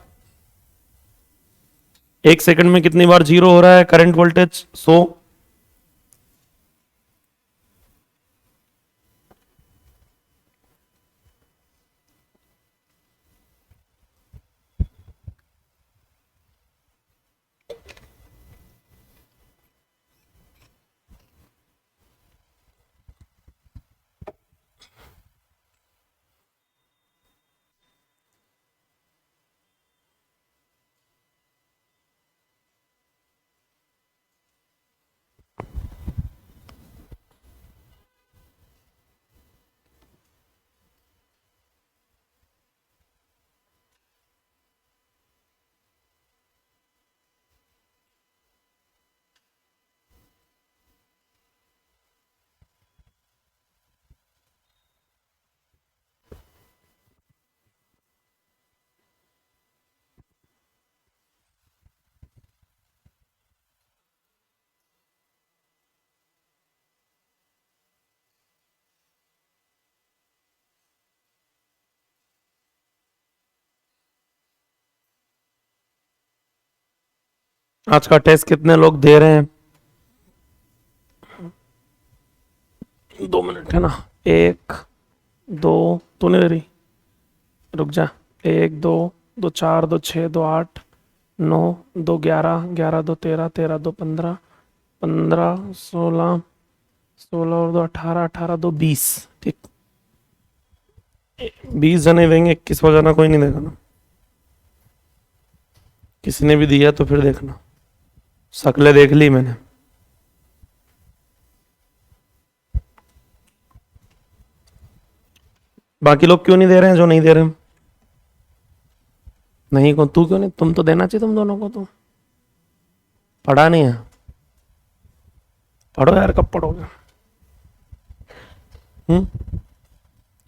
एक सेकंड में कितनी बार जीरो हो रहा है, करंट वोल्टेज 100। आज का टेस्ट कितने लोग दे रहे हैं, 2 मिनट है ना, 1 2, तू नहीं दे रही, रुक जा, 1 2 2 4 2 6 2 8 9 2 11 11 2 13 13 2 15 15 16 16 और 2 18 18 2 20, ठीक, 20 जने देंगे, 21वां जना कोई नहीं देगा ना, किसी ने भी दिया तो फिर देखना, शक्लें देख ली मैंने। बाकी लोग क्यों नहीं दे रहे हैं, जो नहीं दे रहे हैं, नहीं कौन, तू क्यों नहीं, तुम तो देना चाहिए तुम दोनों को, तो पढ़ा नहीं है, पढ़ो यार, कब पढ़ोगे।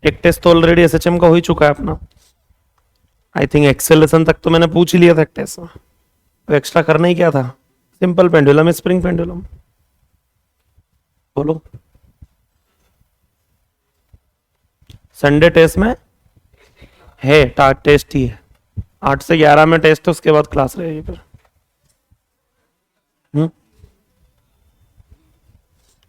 एक टेस्ट तो ऑलरेडी एसएचएम का हो ही चुका है अपना, आई थिंक एक्सेलेशन तक तो मैंने पूछ ही लिया था एक टेस्ट में, तो एक्स्ट्रा करना ही क्या था, सिंपल पेंडुलम, स्प्रिंग पेंडुलम। बोलो संडे टेस्ट में है, टेस्ट ही है, 8 से 11 में टेस्ट है, उसके बाद क्लास रहेगी फिर।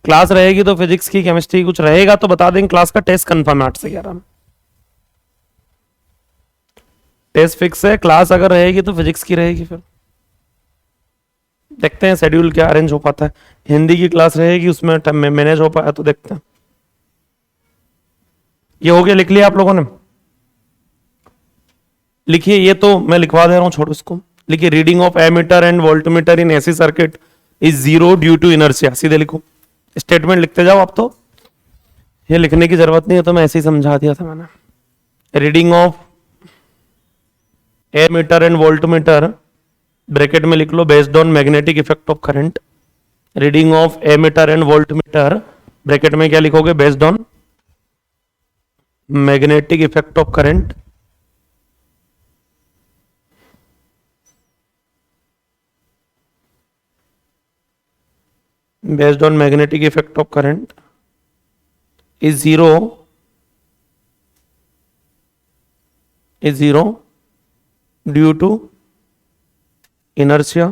क्लास रहेगी तो फिजिक्स की, केमिस्ट्री की कुछ रहेगा तो बता देंगे, क्लास का टेस्ट कंफर्म है 8 से 11 में, टेस्ट फिक्स है। क्लास अगर रहेगी तो फिजिक्स की रहेगी, फिर देखते हैं शेड्यूल क्या अरेंज हो पाता है। हिंदी की क्लास रहेगी, उसमें मैनेज हो पाया तो देखते हैं। ये हो गया, लिख लिया आप लोगों ने, लिखिए, ये तो मैं लिखवा दे रहा हूं, छोड़ो इसको, लिखिए reading of ammeter and voltmeter in AC circuit is 0 due to inertia, सीधे लिखो, स्टेटमेंट लिखते जाओ आप, तो ये लिखने की जरूरत नहीं है, तो मैं ऐसे ही समझा दिया था मैंने। Reading of ammeter and voltmeter bracket में लिख लो based on magnetic effect of current, reading of ammeter and voltmeter, bracket में क्या लिखोगे, based on magnetic effect of current, based on magnetic effect of current is zero due to inertia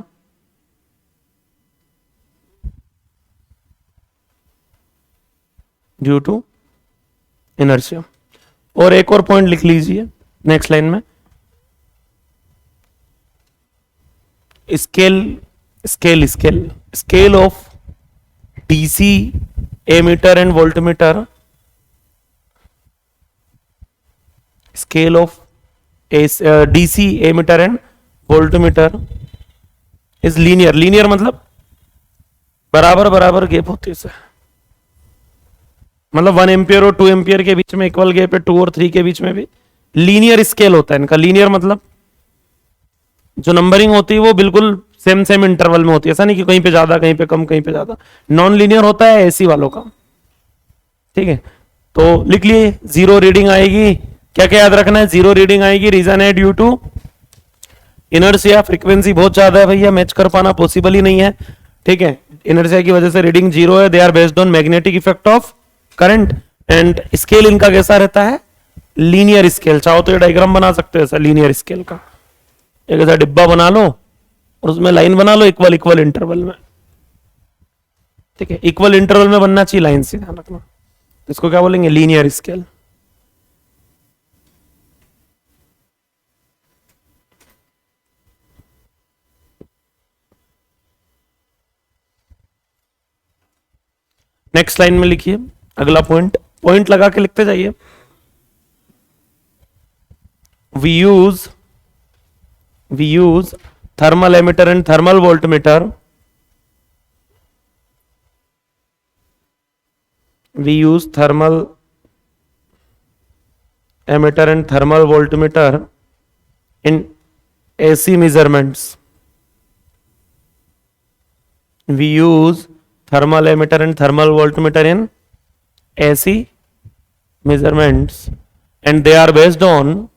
और एक और point लिख लीजिए नेक्स्ट लाइन में, scale of DC ammeter and voltmeter, scale of DC ammeter and voltmeter is linear मतलब बराबर बराबर gap होती है सर, मतलब 1 एम्पियर और 2 एम्पियर के बीच में इक्वल गैप है, 2 और 3 के बीच में भी लीनियर स्केल होता है इनका। लीनियर मतलब जो नंबरिंग होती है वो बिल्कुल सेम इंटरवल में होती है, ऐसा नहीं कि कहीं पे ज्यादा कहीं पे कम कहीं पे ज्यादा। नॉन लीनियर होता है एसी वालों का, ठीक है। तो लिख लिए जीरो रीडिंग आएगी, क्या क्या याद रखना है, जीरो रीडिंग आएगी, रीजन है ड्यू टू इनर्शिया, फ्रीक्वेंसी बहुत ज्यादा है भैया, मैच कर पाना पॉसिबल ही नहीं है, ठीक है। इनर्शिया की वजह से रीडिंग जीरो है, they are based on magnetic effect of current, and scale इनका कैसा रहता है, लीनियर स्केल। चाहो तो ये डायग्राम बना सकते हो ऐसा लीनियर स्केल का, एक ऐसा डिब्बा बना लो और उसमें लाइन बना लो इक्वल इंटरवल में, ठीक है। इक्वल इंटरवल में बनना चाहिए लाइन से, ध्यान रखना। इसको क्या बोलेंगे, लीनियर स्केल। नेक्स्ट लाइन में लिखिए अगला पॉइंट लगा के लिखते जाइए। We use thermal ammeter and thermal voltmeter, we use thermal emitter and thermal voltmeter in AC measurements. We use thermal emitter and thermal voltmeter in AC measurements, and they are based on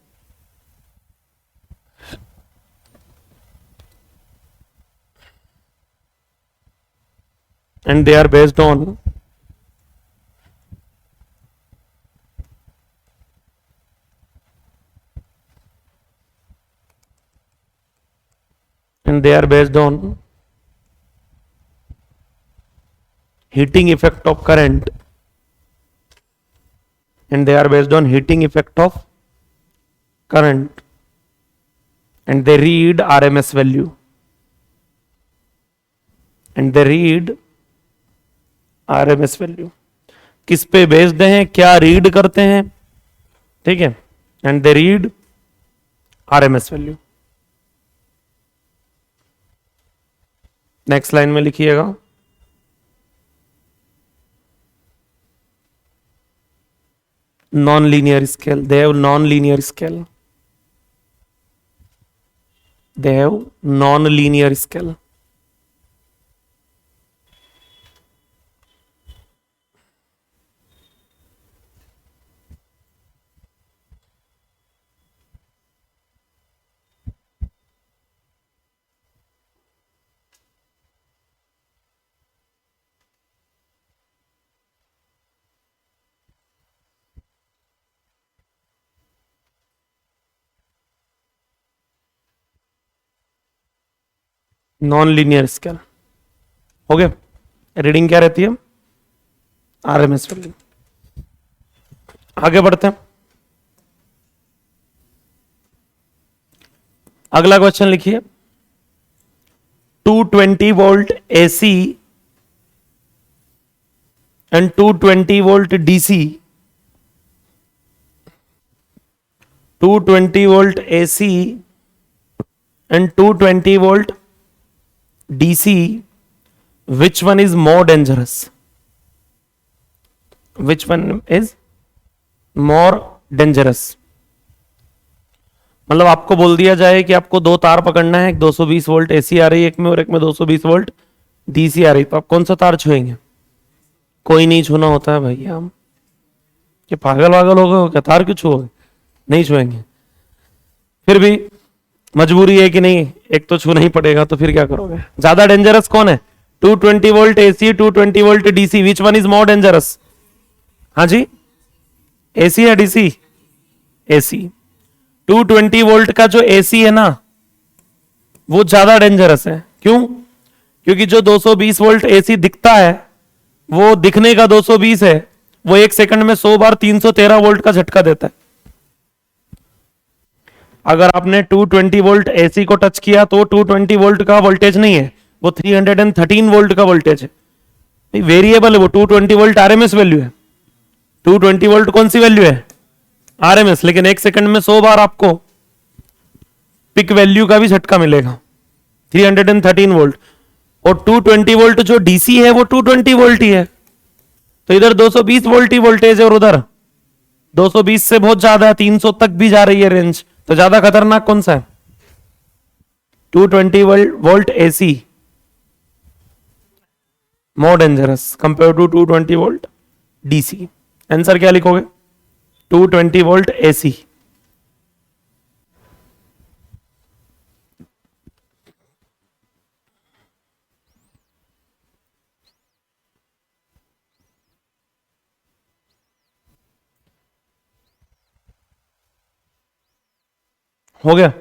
heating effect of current, and they are based on heating effect of current, and they read RMS value, किस पे based हैं, क्या read करते हैं, ठीक है, and they read RMS value. Next line में लिखिएगा, non linear scale, they have non linear scale, non linear scale हो गया। रीडिंग क्या रहती है, RMS वैल्यू। आगे बढ़ते हैं, अगला क्वेश्चन लिखिए, 220 volt AC and 220 volt DC, 220 volt AC and 220 volt DC, which one is more dangerous? मतलब आपको बोल दिया जाए कि आपको दो तार पकड़ना है, एक 220 वोल्ट एसी आ रही है एक में और एक में 220 वोल्ट डीसी आ रही, तो आप कौन सा तार छुएंगे? कोई नहीं छूना होता है भैया, हम कि पागल वागल हो गए हो क्या, तार क्यों छुओगे? नहीं छुएंगे। फिर भी मजबूरी है कि नहीं, एक तो छूना ही पड़ेगा, तो फिर क्या करोगे? ज्यादा डेंजरस कौन है? 220 volt AC, 220 volt DC, which one is more dangerous? हाँ जी, एसी या डीसी? एसी। 220 वोल्ट का जो एसी है ना, वो ज्यादा डेंजरस है। क्यों? क्योंकि जो 220 वोल्ट एसी दिखता है, वो दिखने का 220 है, वो एक सेकंड में 100 बार 313 वोल्ट का झटका देता है। अगर आपने 220 वोल्ट एसी को टच किया तो 220 वोल्ट का वोल्टेज नहीं है, वो 313 वोल्ट का वोल्टेज है। वेरिएबल है वो, 220 वोल्ट आरएमएस वैल्यू है। 220 वोल्ट कौन सी वैल्यू है? आरएमएस। लेकिन एक सेकंड में 100 बार आपको पिक वैल्यू का भी झटका मिलेगा, 313 वोल्ट। और 220 वोल्ट जो डीसी है वो 220 वोल्ट ही है, तो इधर 220 वोल्ट ही वोल्टेज है और उधर 220 से बहुत ज्यादा है, 300 तक भी जा रही है रेंज। तो ज्यादा खतरनाक कौन सा है? 220 volt AC more dangerous compare to 220 volt DC. Answer क्या लिखोगे? 220 वोल्ट एसी। हो गया?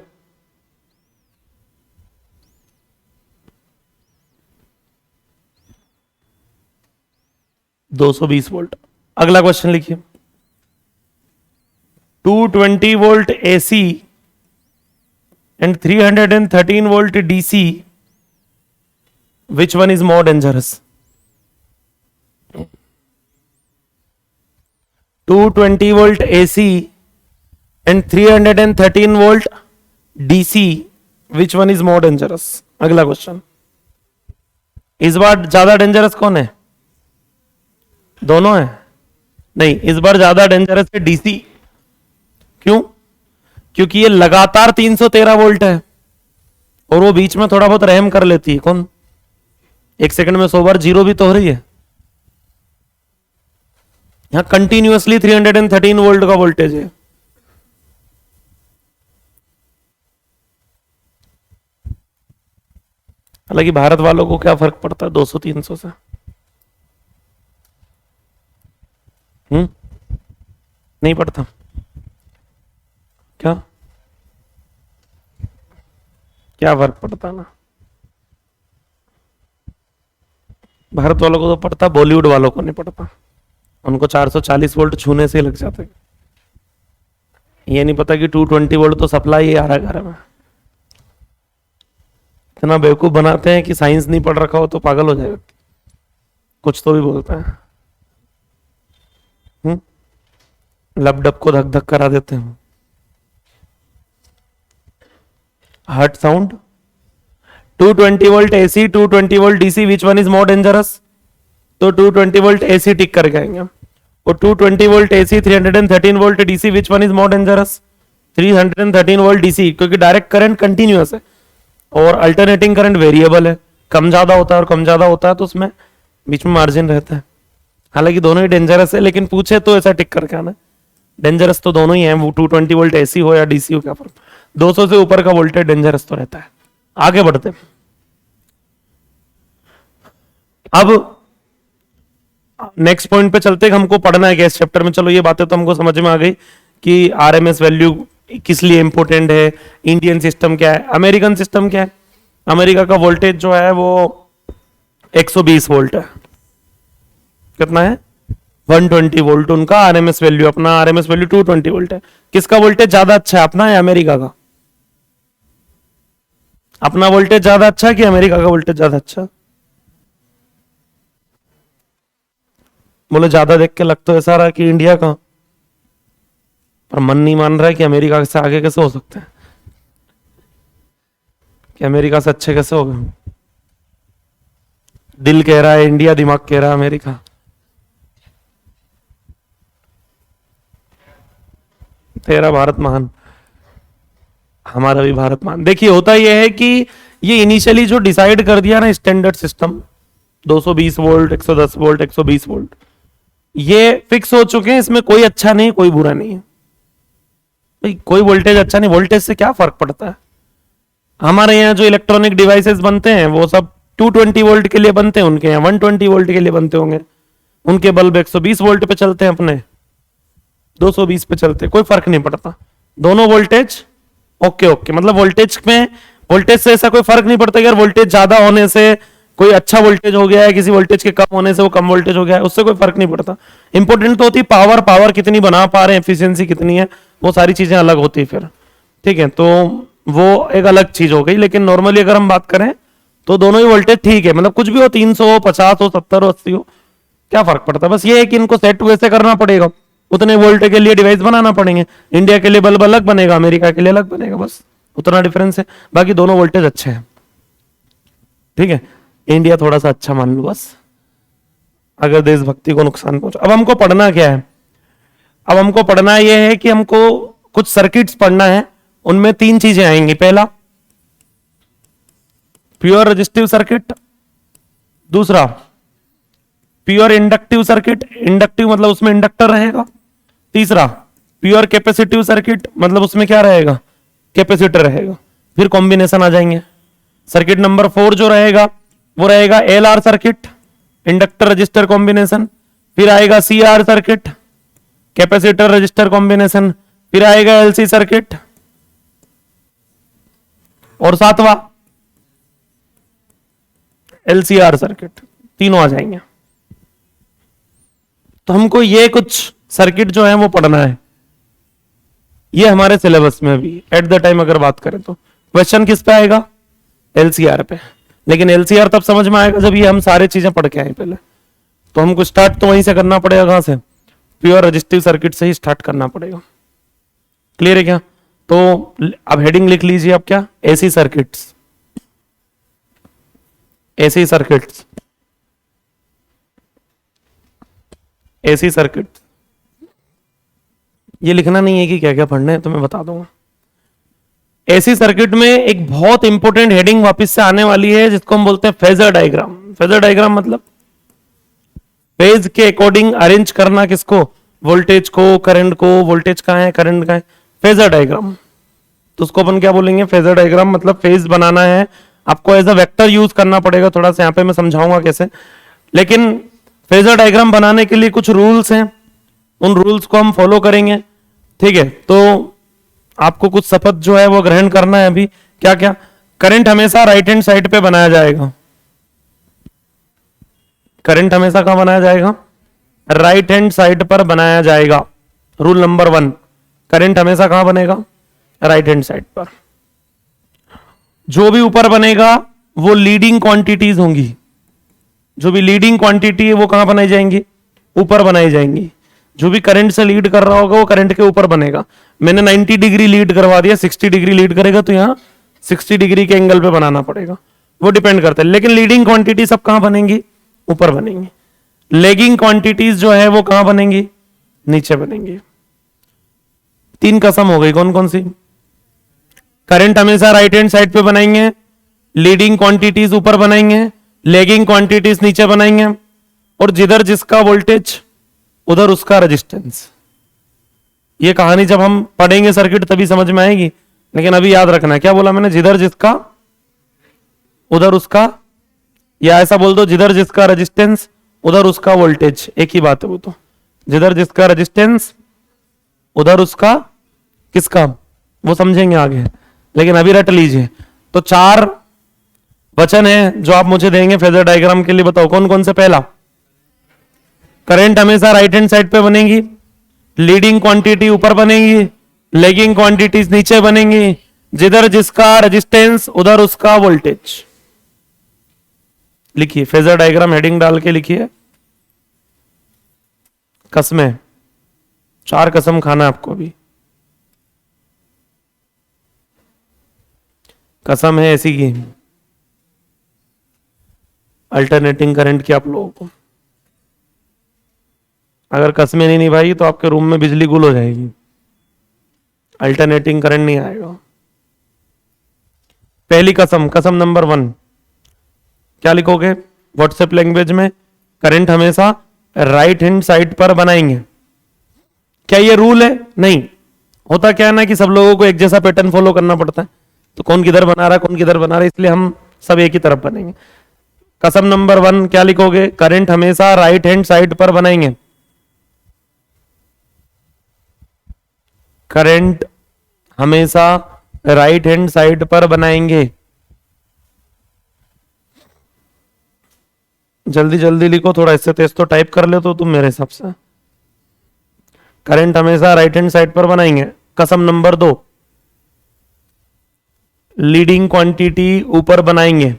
दो सौ बीस वोल्ट। अगला क्वेश्चन लिखिए। 220 volt AC and 313 volt DC, which one is more dangerous? 220 volt AC and 313 volt DC, which one is more dangerous? अगला क्वेश्चन। इस बार ज्यादा डेंजरस कौन है? दोनों है? नहीं, इस बार ज्यादा डेंजरस है डीसी। क्यों? क्योंकि ये लगातार 313 वोल्ट है और वो बीच में थोड़ा बहुत रहम कर लेती है। कौन? एक सेकंड में 100 बार जीरो भी तो हो रही है। यहां कंटिन्यूअसली 313 वोल्ट का वोल्टेज है। हालांकि भारत वालों को क्या फर्क पड़ता है 200-300 से? नहीं पड़ता क्या? क्या फर्क पड़ता ना? भारत वालों को तो पड़ता, बॉलीवुड वालों को नहीं पड़ता। उनको 440 वोल्ट छूने से लग जाते। ये नहीं पता कि 220 वोल्ट तो सप्लाई ही आ रहा है घर में। इतना बेवकूफ बनाते हैं कि साइंस नहीं पढ़ रखा हो तो पागल हो जाएगा, कुछ तो भी बोलता है। लपडप को धक धक करा देते हैं। Heart sound. 220 volt AC, 220 volt DC, which one is more dangerous? तो 220 वोल्ट एसी टिक करके आएंगे। और 220 volt AC, 313 volt DC, which one is more dangerous? 313 volt DC, क्योंकि डायरेक्ट करंट कंटिन्यूअस है और अल्टरनेटिंग करंट वेरिएबल है, कम ज्यादा होता है और कम ज्यादा होता है तो उसमें बीच में मार्जिन रहता है। हालांकि दोनों ही डेंजरस है, लेकिन पूछे तो ऐसा टिक करके आना। डेंजरस तो दोनों ही हैं, वो 220 वोल्ट एसी हो या डीसी हो, क्या फर्क? 200 से ऊपर का वोल्टेज डेंजरस तो रहता है। आगे बढ़ते हैं। अब नेक्स्ट पॉइंट पे चलते हैं। हमको पढ़ना है इस चैप्टर में। चलो ये बातें तो हमको समझ में आ गई कि आरएमएस वैल्यू किस लिए इंपॉर्टेंट है, इंडियन सिस्टम क्या है, अमेरिकन सिस्टम क्या है। अमेरिका का वोल्टेज जो है वो 120 वोल्ट है। कितना है? 120 वोल्ट उनका आरएमएस वैल्यू, अपना आरएमएस वैल्यू 220 वोल्ट है। किसका वोल्टेज ज्यादा अच्छा है, अपना या अमेरिका का? अपना वोल्टेज ज्यादा अच्छा है कि अमेरिका का वोल्टेज ज्यादा अच्छा? बोले ज्यादा देख के लग तो ऐसा रहा कि इंडिया का, पर मन नहीं मान रहा है कि अमेरिका से आगे कैसे हो सकते हैं, कि अमेरिका से अच्छे कैसे हो गए। दिल कह रहा है इंडिया, दिमाग कह रहा है अमेरिका। तेरा भारत महान। हमारा भी भारत मान। देखिए होता यह है कि ये इनिशियली जो डिसाइड कर दिया ना standard system 220 volt 110 volt 120 volt, ये फिक्स हो चुके हैं, इसमें कोई अच्छा नहीं कोई बुरा नहीं है भाई। कोई वोल्टेज अच्छा नहीं, वोल्टेज से क्या फर्क पड़ता है। हमारे यहाँ जो इलेक्ट्रॉनिक डिवाइसेस बनते हैं वो सब 220 वोल्ट के लिए बनते हैं, उनके यहाँ 120 वोल्ट के लिए बनते होंगे। उनके बल्ब 120 वोल्ट पे चलते हैं, अपने 220 पे चलते हैं, कोई फर्क नहीं पड़ता। दोनों वोल्टेज ओके ओके, मतलब वोल्टेज में, वोल्टेज से ऐसा कोई फर्क नहीं पड़ता कि यार वोल्टेज ज्यादा होने से कोई अच्छा वोल्टेज हो गया है, किसी वोल्टेज के कम होने से वो कम वोल्टेज हो गया है, उससे कोई फर्क नहीं पड़ता। इंपॉर्टेंट तो होती है पावर, पावर कितनी बना पा रहे हैं, एफिशिएंसी कितनी है, वो सारी चीजें अलग होती है फिर। ठीक है, तो वो एक अलग चीज हो गई। लेकिन नॉर्मली अगर हम बात करें तो दोनों ही वोल्टेज ठीक है, मतलब कुछ भी हो, 300 हो, 50 हो, 70 हो, 80 हो, क्या फर्क पड़ता है। बस ये है कि इनको सेट वैसे करना पड़ेगा, उतने वोल्ट के लिए डिवाइस बनाना पड़ेंगे। इंडिया के लिए बल्ब अलग बनेगा, अमेरिका के लिए अलग बनेगा, बस उतना डिफरेंस है। बाकी दोनों वोल्टेज अच्छे हैं। ठीक है, इंडिया थोड़ा सा अच्छा मान लो बस, अगर देशभक्ति को नुकसान पहुंचा। अब हमको पढ़ना क्या है, अब हमको पढ़ना यह है कि हमको कुछ सर्किट्स पढ़ना है, उनमें 3 चीजें आएंगी। पहला प्योर रेजिस्टिव सर्किट, दूसरा प्योर इंडक्टिव सर्किट, इंडक्टिव मतलब उसमें इंडक्टर रहेगा, तीसरा प्योर कैपेसिटिव सर्किट, मतलब उसमें क्या रहेगा, कैपेसिटर रहेगा। फिर कॉम्बिनेशन आ जाएंगे। सर्किट नंबर 4 जो रहेगा वो रहेगा L R circuit, inductor resistor combination. फिर आएगा C R circuit, capacitor resistor combination. फिर आएगा एलसी सर्किट, और 7वां एलसीआर सर्किट। तीनों आ जाएंगे। तो हमको ये कुछ सर्किट जो है वो पढ़ना है, ये हमारे सिलेबस में अभी एट द टाइम अगर बात करें तो क्वेश्चन किस पे आएगा, एलसीआर पे। लेकिन एलसीआर तब समझ में आएगा जब ये हम सारी चीजें पढ़ के आए पहले। तो हमको स्टार्ट तो वहीं से करना पड़ेगा, कहां से, प्योर रजिस्टिव सर्किट से ही स्टार्ट करना पड़ेगा। क्लियर है क्या। तो अब हेडिंग लिख लीजिए आप, क्या, AC circuits, AC circuits, AC circuit. ये लिखना नहीं है कि क्या क्या पढ़ना है, तो मैं बता दूंगा। एसी सर्किट में एक बहुत इंपॉर्टेंट हेडिंग वापस से आने वाली है, जिसको हम बोलते हैं फेजर डायग्राम। फेजर डायग्राम मतलब फेज के अकॉर्डिंग अरेंज करना, किसको, वोल्टेज को, करंट को, वोल्टेज कहां है, करंट कहां है, फेजर डायग्राम। तो उसको अपन क्या बोलेंगे, फेजर डायग्राम। मतलब फेज बनाना है आपको, एज अ वेक्टर यूज करना पड़ेगा। थोड़ा सा यहां पे मैं समझाऊंगा कैसे। लेकिन फेजर डायग्राम बनाने के लिए कुछ रूल्स हैं, उन रूल्स को हम फॉलो करेंगे। ठीक है, तो आपको कुछ शपथ जो है वो ग्रहण करना है अभी। क्या क्या, करंट हमेशा राइट हैंड साइड पे बनाया जाएगा। करंट हमेशा कहां बनाया जाएगा, राइट हैंड साइड पर बनाया जाएगा। रूल नंबर 1, करंट हमेशा कहां बनेगा, राइट हैंड साइड पर। जो भी ऊपर बनेगा वो लीडिंग क्वांटिटीज होंगी, जो भी लीडिंग क्वांटिटी है वो कहां बनाई जाएंगी, ऊपर बनाई जाएंगी। जो भी करंट से लीड कर रहा होगा वो करंट के ऊपर बनेगा। मैंने 90 डिग्री लीड करवा दिया, 60 डिग्री लीड करेगा तो यहां 60 डिग्री के एंगल पे बनाना पड़ेगा, वो डिपेंड करता है। लेकिन लीडिंग क्वांटिटी सब कहां बनेंगी, ऊपर बनेंगी। लेगिंग क्वांटिटीज जो है वो कहां बनेंगी, नीचे बनेंगी। 3 कसम हो गई, कौन कौन सी, करंट हमेशा राइट हैंड साइड पे बनाएंगे, लीडिंग क्वांटिटीज ऊपर बनाएंगे, लेगिंग क्वांटिटीज नीचे बनाएंगे, और जिधर जिसका वोल्टेज उधर उसका रेजिस्टेंस। ये कहानी जब हम पढ़ेंगे सर्किट तभी समझ में आएगी, लेकिन अभी याद रखना है। क्या बोला मैंने, जिधर जिसका उधर उसका, या ऐसा बोल दो, जिधर जिसका रेजिस्टेंस उधर उसका वोल्टेज, एक ही बात है वो। तो जिधर जिसका रेजिस्टेंस उधर उसका किसका, वो समझेंगे आगे, लेकिन अभी रट लीजिए। तो 4 वचन है जो आप मुझे देंगे फेजर डायग्राम के लिए, बताओ कौन कौन से। पहला, करंट हमेशा राइट हैंड साइड पे बनेगी, लीडिंग क्वांटिटी ऊपर बनेगी, लेगिंग क्वांटिटीज नीचे बनेंगी, जिधर जिसका रेजिस्टेंस उधर उसका वोल्टेज। लिखिए फेजर डायग्राम, हेडिंग डाल के लिखिए। कसमें, 4 कसम खाना आपको भी। कसम है ऐसी की, अल्टरनेटिंग करंट की आप लोगों को। अगर कसमें नहीं निभाई तो आपके रूम में बिजली गुल हो जाएगी, अल्टरनेटिंग करंट नहीं आएगा। पहली कसम, कसम नंबर 1 क्या लिखोगे व्हाट्सएप लैंग्वेज में? करंट हमेशा राइट हैंड साइड पर बनाएंगे। क्या ये रूल है? नहीं। होता क्या है ना कि सब लोगों को एक जैसा पैटर्न फॉलो करना पड़ता है, तो कौन किधर बना रहा है कौन किधर बना रहा है, इसलिए हम सब एक ही तरफ बनेंगे। कसम नंबर 1 क्या लिखोगे? करंट हमेशा राइट हैंड साइड पर बनाएंगे। करंट हमेशा राइट हैंड साइड पर बनाएंगे। जल्दी जल्दी लिखो, थोड़ा इससे तेज तो टाइप कर ले तो तुम मेरे हिसाब से। करंट हमेशा राइट हैंड साइड पर बनाएंगे। कसम नंबर 2 लीडिंग क्वांटिटी ऊपर बनाएंगे।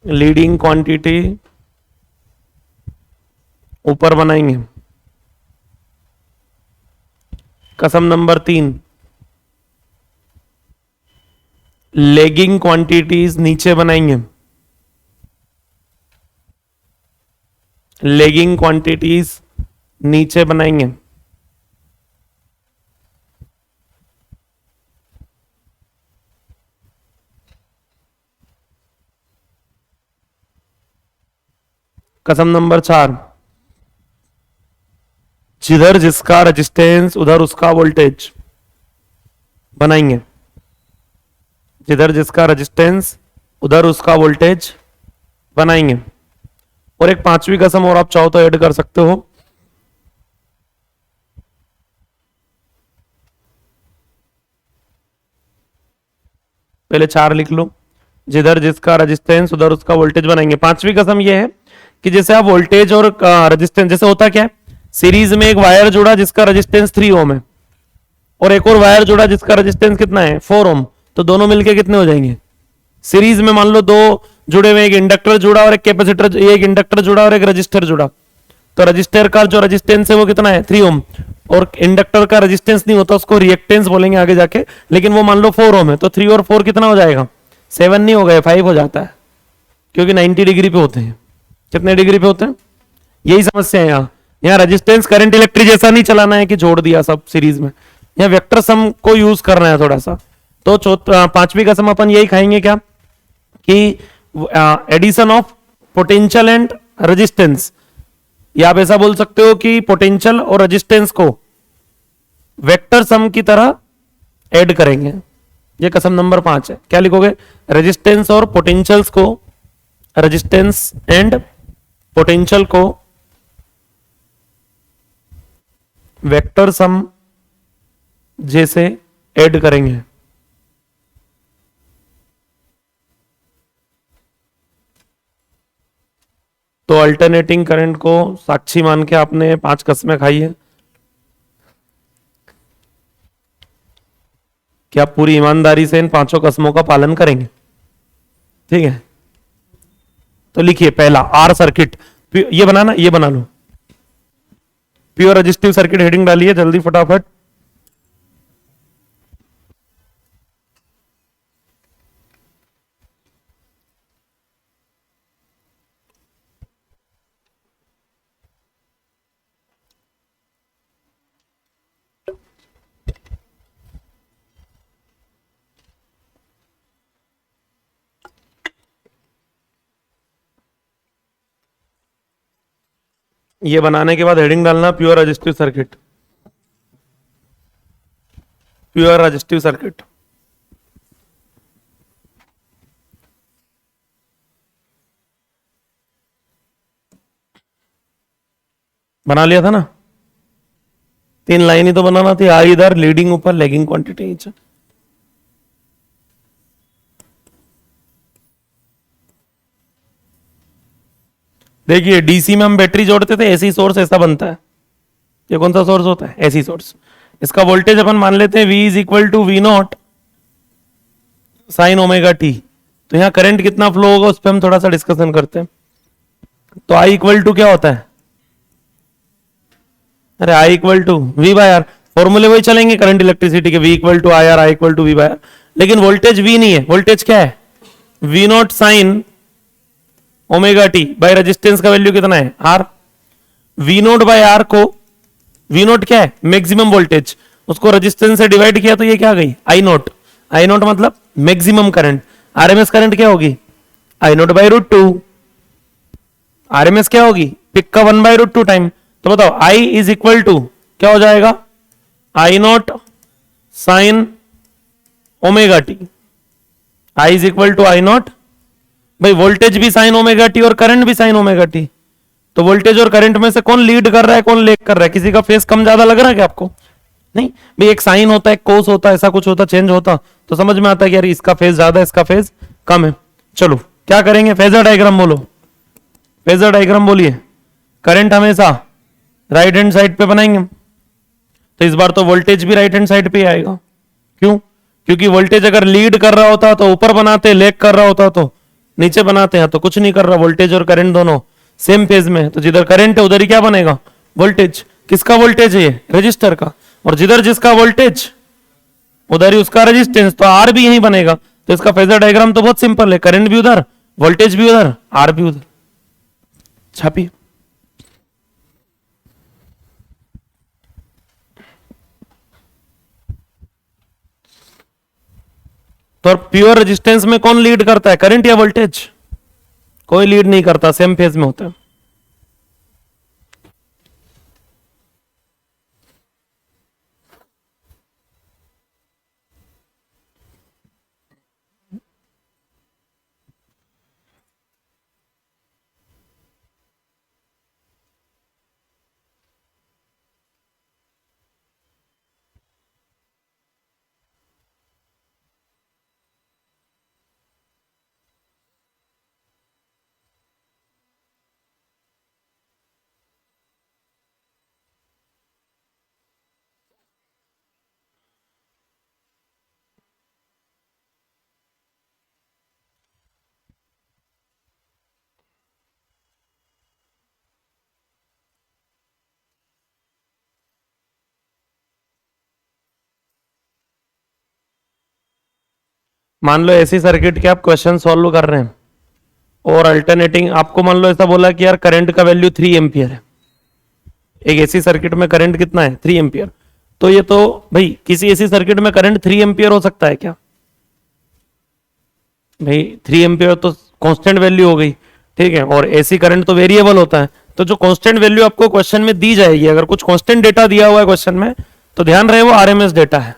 लीडिंग क्वांटिटी ऊपर बनाएंगे। कसम नंबर 3 लेगिंग क्वांटिटीज नीचे बनाएंगे। लेगिंग क्वांटिटीज नीचे बनाएंगे। कसम नंबर 4 जिधर जिसका रेजिस्टेंस उधर उसका वोल्टेज बनाएंगे। जिधर जिसका रेजिस्टेंस उधर उसका वोल्टेज बनाएंगे। और एक 5वीं कसम और आप चाहो तो ऐड कर सकते हो। पहले 4 लिख लो। जिधर जिसका रेजिस्टेंस उधर उसका वोल्टेज बनाएंगे। 5वीं कसम यह है कि जैसे आप वोल्टेज और रेजिस्टेंस, जैसे होता क्या है, सीरीज में एक वायर जुड़ा जिसका रेजिस्टेंस 3 ओम है और एक और वायर जुड़ा जिसका रेजिस्टेंस कितना है 4 ओम, तो दोनों मिलके कितने हो जाएंगे? सीरीज में मान लो 2 जुड़े हुए, एक इंडक्टर जुड़ा और एक कैपेसिटर, एक इंडक्टर जुड़ा और एक रजिस्टर जुड़ा, तो रजिस्टर का जो रेजिस्टेंस है वो कितना है 3 ओम, और इंडक्टर का रेजिस्टेंस नहीं होता उसको रिएक्टेंस बोलेंगे आगे जाके, लेकिन वो मान लो 4 ओम है, तो 3 और 4 कितना हो जाएगा? 7 नहीं हो गए, 5 हो जाता है, क्योंकि 90 डिग्री पे होते हैं। कितने डिग्री पे होते हैं? यही समस्या है यहाँ रेजिस्टेंस करंट इलेक्ट्रिक जैसा नहीं चलाना है कि जोड़ दिया सब सीरीज में, यहाँ वेक्टर सम को यूज करना है थोड़ा सा। तो 5वीं कसम अपन यही खाएंगे क्या कि addition of potential and resistance, या आप ऐसा बोल सकते हो कि पोटेंशियल और रेजिस्टेंस को वेक्टर सम की तरह ऐड करेंगे। ये कसम नंबर 5 है। क्या लिखोगे? रेजिस्टेंस और पोटेंशियल्स को, रेजिस्टेंस एंड पोटेंशियल को वेक्टर सम जैसे ऐड करेंगे। तो अल्टरनेटिंग करंट को साक्षी मान के आपने 5 कसमें खाई है। क्या आप पूरी ईमानदारी से इन 5 कसमों का पालन करेंगे? ठीक है, तो लिखिए पहला आर सर्किट, ये बनाना, ये बना लो, प्योर रेजिस्टिव सर्किट हेडिंग डालिए जल्दी फटाफट। ये बनाने के बाद हेडिंग डालना pure resistive circuit, pure resistive circuit. बना लिया था ना? 3 लाइन ही तो बनाना थी, आई इधर, लीडिंग ऊपर, लैगिंग क्वांटिटी नीचे। देखिए डीसी में हम बैटरी जोड़ते थे, एसी सोर्स ऐसा बनता है। ये कौन सा सोर्स होता है? AC source. इसका वोल्टेज अपन मान लेते हैं V is equal to V naught sine omega T. तो यहां करंट कितना फ्लो होगा उस पर हम थोड़ा सा डिस्कशन करते हैं। तो I इक्वल टू क्या होता है? अरे I equal to V by R, फॉर्मूले वही चलेंगे करंट इलेक्ट्रिसिटी के, V equal to I R, I equal to V by R. लेकिन वोल्टेज V नहीं है, वोल्टेज क्या है? V naught sine omega T by resistance का वैल्यू कितना है R. V naught by R को, वी नोट क्या है मैक्सिमम वोल्टेज, उसको रेजिस्टेंस से डिवाइड किया तो ये क्या गई आई नोट। आई नोट मतलब मैक्सिमम करंट। आरएमएस करंट क्या होगी I naught by root two. RMS क्या होगी पिक का 1/√2 टाइम। तो बताओ आई इज इक्वल टू क्या हो जाएगा I naught sine omega t. I is equal to I naught, भाई वोल्टेज भी साइन ओमेगा टी और करंट भी साइन ओमेगा टी। तो वोल्टेज और करंट में से कौन लीड कर रहा है कौन लेग कर रहा है, किसी का फेस कम ज्यादा लग रहा है क्या आपको? नहीं भाई, एक साइन होता है एक कोस होता है, ऐसा कुछ होता चेंज होता तो समझ में आता है कि यार इसका फेज ज्यादा है इसका फेज कम है। चलो क्या करेंगे फेजर डायग्राम बोलो, फेजर डायग्राम बोलिए। करंट हमेशा राइट हैंड साइड पे बनाएंगे, तो इस बार तो वोल्टेज भी राइट हैंड साइड पे आएगा। क्यों? क्योंकि वोल्टेज अगर लीड कर रहा होता तो ऊपर बनाते, लेग कर रहा होता तो नीचे बनाते हैं, तो कुछ नहीं कर रहा, वोल्टेज और करंट दोनों सेम फेज में, तो जिधर करंट है उधर ही क्या बनेगा वोल्टेज। किसका वोल्टेज है ये रजिस्टर का, और जिधर जिसका वोल्टेज उधर ही उसका रेजिस्टेंस, तो आर भी यही बनेगा। तो इसका फेजर डायग्राम तो बहुत सिंपल है, करंट भी उधर वोल्टेज भी उधर आर भी उधर। छापिए। तो प्योर रेजिस्टेंस में कौन लीड करता है करंट या वोल्टेज? कोई लीड नहीं करता, सेम फेज में होता है। मान लो ऐसी सर्किट के आप क्वेश्चन सॉल्व कर रहे हैं और अल्टरनेटिंग आपको मान लो ऐसा बोला कि यार करंट का वैल्यू 3 एम्पियर है। एक ऐसी सर्किट में करंट कितना है 3 एम्पियर। तो ये तो भाई किसी ऐसी सर्किट में करंट 3 एम्पियर हो सकता है क्या? भाई 3 एम्पियर तो कांस्टेंट वैल्यू हो गई, ठीक है, और एसी करंट तो वेरिएबल होता है। तो जो कांस्टेंट वैल्यू आपको क्वेश्चन में दी जाएगी, अगर कुछ कांस्टेंट डेटा दिया हुआ है क्वेश्चन में, तो ध्यान रहे वो आरएमएस डेटा है।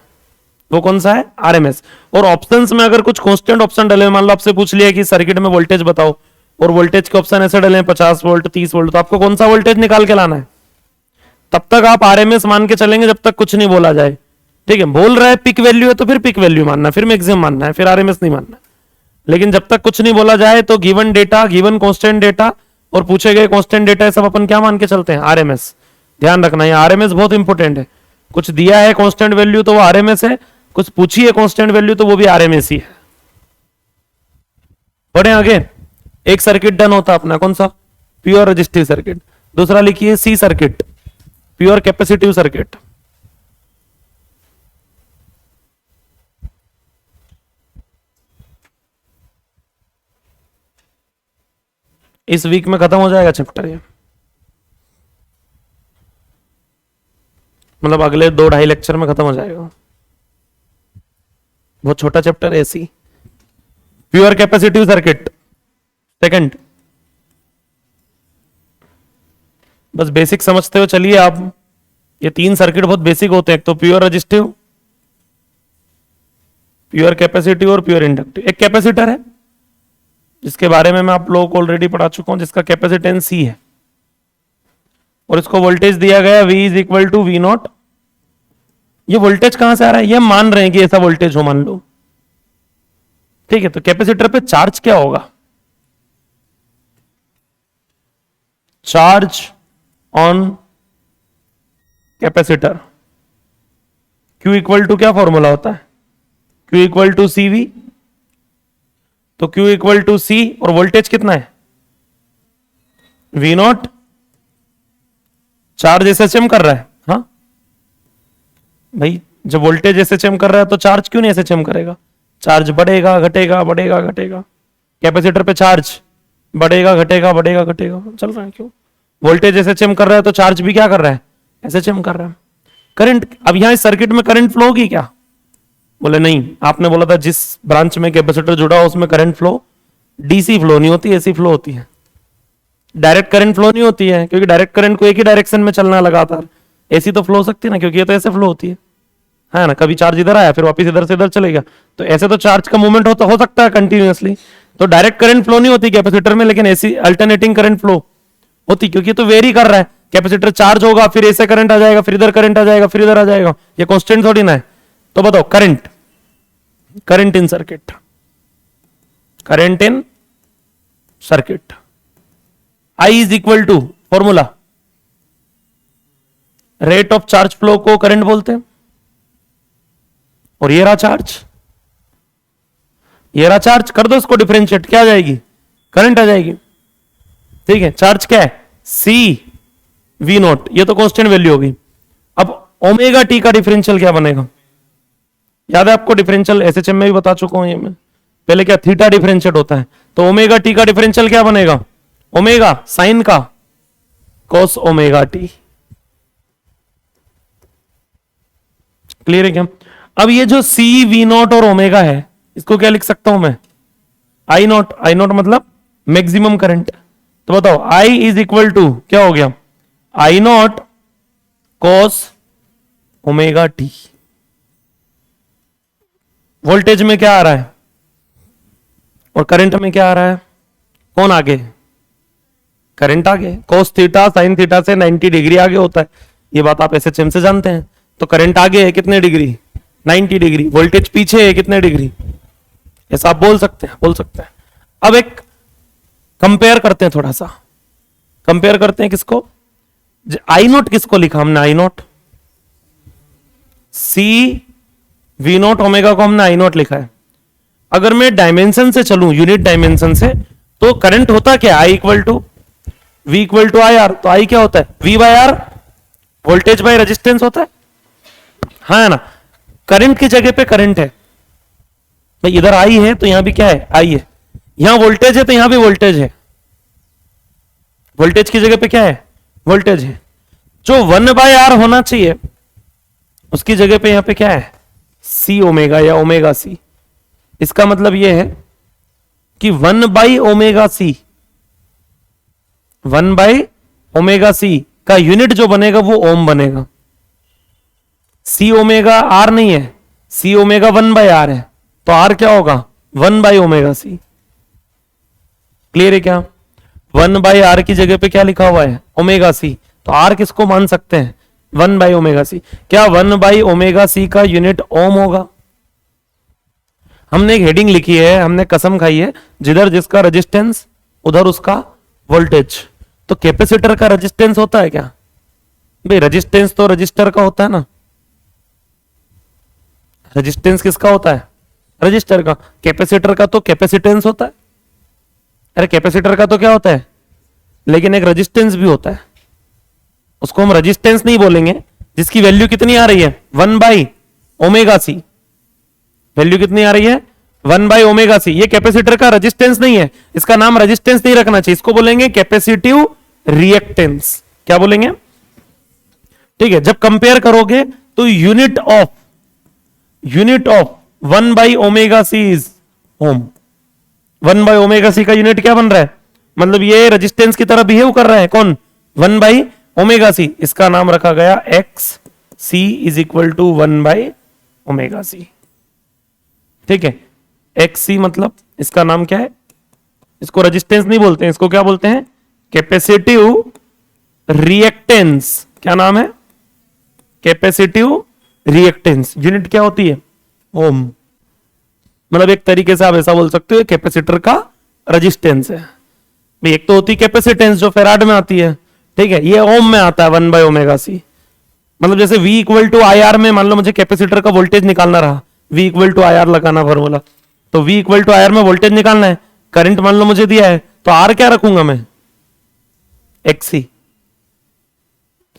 वो कौन सा है आरएमएस। और ऑप्शंस में अगर कुछ कांस्टेंट ऑप्शन डले, मान लो आपसे पूछ लिया कि सर्किट में वोल्टेज बताओ, और वोल्टेज के ऑप्शन ऐसे डले 50 वोल्ट 30 वोल्ट, तो आपको कौन सा वोल्टेज निकाल के लाना है। तब तक आप आरएमएस मान के चलेंगे जब तक कुछ नहीं बोला जाए, ठीक है। बोल रहा है पिक वैल्यू है तो फिर पिक वैल्यू मानना, फिर मैक्सिमम मानना है, फिर आरएमएस नहीं मानना। लेकिन जब तक कुछ नहीं बोला जाए तो given data, given constant data और पूछे गए कांस्टेंट डेटा सब अपन क्या मान के चलते हैं आरएमएस। ध्यान रखना है आरएमएस बहुत इंपॉर्टेंट है। कुछ दिया है कांस्टेंट वैल्यू तो वो आरएमएस है, कुछ पूछी है कांस्टेंट वैल्यू तो वो भी आरएमएस ही है। बढ़े आगे। एक सर्किट डन होता अपना कौन सा प्योर रेजिस्टिव सर्किट, दूसरा लिखिए C circuit pure capacitive circuit. इस वीक में खत्म हो जाएगा चैप्टर ये, मतलब अगले 2-2.5 लेक्चर में खत्म हो जाएगा। बहुत छोटा चैप्टर है सी प्योर कैपेसिटिव सर्किट सेकंड। बस बेसिक समझते हो चलिए आप। ये 3 सर्किट बहुत बेसिक होते हैं, एक तो प्योर रेजिस्टिव, प्योर कैपेसिटिव और प्योर इंडक्टिव। एक कैपेसिटर है जिसके बारे में मैं आप लोगों को ऑलरेडी पढ़ा चुका हूं, जिसका कैपेसिटेंस सी है, और इसको वोल्टेज दिया गया V is equal to V naught. ये वोल्टेज कहां से आ रहा है, ये मान रहे हैं कि ऐसा वोल्टेज हो मान लो, ठीक है। तो कैपेसिटर पे चार्ज क्या होगा, charge on capacitor Q equal to क्या फॉर्मूला होता है, Q equal to C V. तो Q इक्वल टू सी और वोल्टेज कितना है V नॉट, चार्ज एसएचएम कर रहा है। हाँ भाई, जब वोल्टेज एसएचएम कर रहा है तो चार्ज क्यों नहीं एसएचएम करेगा, चार्ज बढ़ेगा घटेगा बढ़ेगा घटेगा। कैपेसिटर पे चार्ज बढ़ेगा घटेगा बढ़ेगा घटेगा चल रहा है। क्यों? वोल्टेज एसएचएम कर रहा है तो चार्ज भी क्या कर रहा है? एसएचएम कर रहा है। करंट, अब यहां इस सर्किट में करंट फ्लो होगी क्या? बोले नहीं, आपने बोला था जिस ब्रांच में कैपेसिटर जुड़ा हो उसमें करंट फ्लो डीसी फ्लो नहीं होती, एसी फ्लो होती है। डायरेक्ट करंट फ्लो नहीं होती है, क्योंकि डायरेक्ट करंट को एक ही डायरेक्शन में चलना लगातार। एसी तो फ्लो हो सकती है ना, क्योंकि ये तो ऐसे फ्लो होती है ना। कभी चार्ज इधर आया फिर वापस इधर से इधर चलेगा, तो ऐसे तो चार्ज का मूवमेंट हो सकता है कंटिन्यूअसली। तो डायरेक्ट करंट फ्लो नहीं होती कैपेसिटर में, लेकिन एसी अल्टरनेटिंग करंट फ्लो होती, क्योंकि तो वेरी कर रहा है। कैपेसिटर चार्ज होगा, फिर ऐसे करंट आ जाएगा, फिर इधर करंट आ जाएगा, फिर इधर आ जाएगा, ये कांस्टेंट थोड़ी ना है। तो बताओ, current in circuit, current in circuit, I is equal to formula, rate of charge flow को करंट बोलते हैं। और ये रहा चार्ज, ये रहा चार्ज, कर दो इसको डिफरेंशिएट, क्या आ जाएगी? करंट आ जाएगी। ठीक है, चार्ज क्या है? C V नॉट, ये तो कांस्टेंट वैल्यू होगी। अब ओमेगा टी का डिफरेंशियल क्या बनेगा? याद है आपको, डिफरेंशियल एसएचएम में भी बता चुका हूं ये मैं। पहले क्या थीटा डिफरेंशिएट होता है, तो ओमेगा टी का डिफरेंशियल क्या बनेगा? ओमेगा साइन का कॉस ओमेगा टी। क्लियर है क्या? अब ये जो सी वी नॉट और ओमेगा है, इसको क्या लिख सकता हूं मैं? I naught. आई नॉट मतलब मैक्सिमम करंट। तो बताओ, आई इज इक्वल टू क्या हो गया? I naught cos omega t. Voltage में क्या आ रहा है और करंट में क्या आ रहा है? कौन आगे? करंट आगे। कॉस थीटा साइन थीटा से 90 डिग्री आगे होता है, ये बात आप एसएचएम से जानते हैं। तो करंट आगे है कितने डिग्री? 90 डिग्री। वोल्टेज पीछे है कितने डिग्री? ऐसा आप बोल सकते हैं, बोल सकते हैं। अब एक कंपेयर करते हैं, थोड़ा सा कंपेयर करते हैं। किसको? आई नोट किसको लिखा हमने? I naught C V naught omega को हमने आई नोट लिखा है। अगर मैं डायमेंशन से चलूं, यूनिट डायमेंशन से, तो करंट होता क्या? I equal to V equal to I R. तो आई क्या होता है? V by R, voltage by resistance होता है, हाँ ना। करंट की जगह पे करंट है भाई, इधर आई है तो यहां भी क्या है? आई है। यहां वोल्टेज है तो यहां भी वोल्टेज है, वोल्टेज की जगह पे क्या है? वोल्टेज है। जो 1 बाय आर होना चाहिए उसकी जगह पे यहां पे क्या है? सी ओमेगा या ओमेगा सी। इसका मतलब यह है कि 1 by omega C, 1 by omega C का यूनिट जो बनेगा वो ओम बनेगा। सी ओमेगा आर नहीं है, सी ओमेगा 1 बाय आर है, तो आर क्या होगा? 1 बाई ओमेगा सी। क्लियर है क्या? 1 बाई आर की जगह पे क्या लिखा हुआ है? Omega C. तो आर किसको मान सकते हैं? 1 बाई ओमेगा सी। क्या 1 बाई ओमेगा सी का यूनिट ओम होगा? हमने एक हेडिंग लिखी है, हमने कसम खाई है, जिधर जिसका रेजिस्टेंस उधर उसका वोल्टेज। तो कैपेसिटर का रेजिस्टेंस होता है क्या भाई? रेजिस्टेंस तो रजिस्टर का होता है ना। रेजिस्टेंस किसका होता है? रजिस्टर का। कैपेसिटर का तो कैपेसिटेंस होता है। अरे कैपेसिटर का तो क्या होता है? लेकिन एक रेजिस्टेंस भी होता है, उसको हम रेजिस्टेंस नहीं बोलेंगे। जिसकी वैल्यू कितनी आ रही है? 1 बाई ओमेगा सी। वैल्यू कितनी आ रही है? 1 बाई ओमेगा सी। ये कैपेसिटर का रेजिस्टेंस नहीं है, इसका नाम रेजिस्टेंस नहीं रखना चाहिए, इसको बोलेंगे कैपेसिटिव रिएक्टेंस। क्या बोलेंगे? ठीक है। जब कंपेयर करोगे तो unit of 1 by omega C is ohm. 1 by omega C का यूनिट क्या बन रहा है? मतलब ये रेजिस्टेंस की तरह बिहेव कर रहा है। कौन? 1 बाई ओमेगा सी। इसका नाम रखा गया X C is equal to 1 by omega C. ठीक है। एक्स सी मतलब इसका नाम क्या है? इसको रेजिस्टेंस नहीं बोलते हैं, इसको क्या बोलते हैं? Capacitive reactance. क्या नाम है? Capacitive reactance. यूनिट क्या होती है? ओम। मतलब एक तरीके से आप ऐसा बोल सकते हो कैपेसिटर का रेजिस्टेंस है। एक तो होती कैपेसिटेंस जो फेराड में आती है, ठीक है, ये ओम में आता है 1 बाय ओमेगा सी। मतलब जैसे V equal to I R में मान लो मुझे कैपेसिटर का वोल्टेज निकालना रहा, V equal to I R लगाना फॉर्मूला, तो V equal to I R में वोल्टेज निकालना है, करंट मान लो मुझे दिया है, तो R क्या रखूंगा मैं? XC।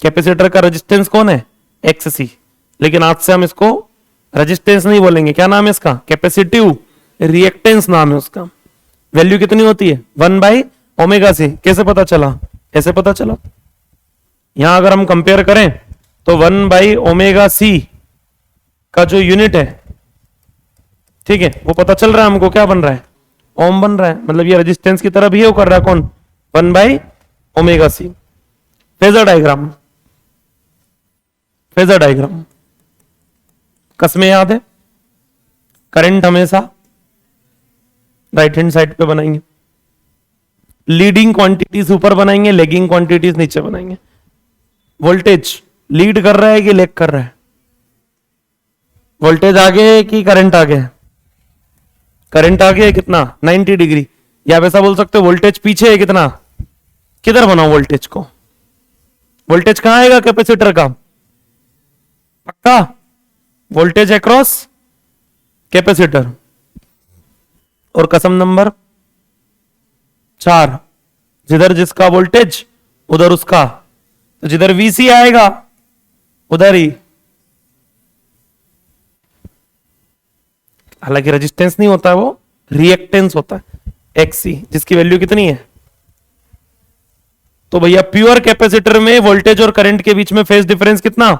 कैपेसिटर का रेजिस्टेंस कौन है? XC। लेकिन आज से हम इसको रेजिस्टेंस नहीं बोलेंगे, क्या नाम है इसका? कैपेसिटिव रिएक्टेंस नाम है उसका। वैल्यू कितनी होती है? 1 बाई ओमेगा सी कैसे पता चला? ऐसे पता चला। यहां अगर हम कंपेयर करें तो 1/ω/c का जो यूनिट है, ठीक है, वो पता चल रहा है हमको क्या बन रहा है, ओम बन रहा है। मतलब ये रेजिस्टेंस की तरह बिहेव कर रहा है कौन, 1/ω/c। Phasor diagram, phasor diagram कसमें याद है, करंट हमेशा राइट हैंड साइड पे बनाएंगे, लीडिंग क्वांटिटीज ऊपर बनाएंगे, लेगिंग क्वांटिटीज नीचे बनाएंगे। वोल्टेज लीड कर रहा है कि लेग कर रहा है? वोल्टेज आगे है कि करंट आगे है? करंट आगे है कितना, 90 डिग्री। या आप ऐसा बोल सकते हो वोल्टेज पीछे है कितना, किधर बनाओ वोल्टेज को? वोल्टेज कहां आएगा कैपेसिटर का, पक्का? Voltage across capacitor. और कसम नंबर 4, जिधर जिसका वोल्टेज उधर उसका, तो जिधर वीसी आएगा उधर ही, हालांकि रेजिस्टेंस नहीं होता है, वो रिएक्टेंस होता है, एक्सी, जिसकी वैल्यू कितनी है। तो भैया प्योर कैपेसिटर में वोल्टेज और करंट के बीच में फेज डिफरेंस कितना,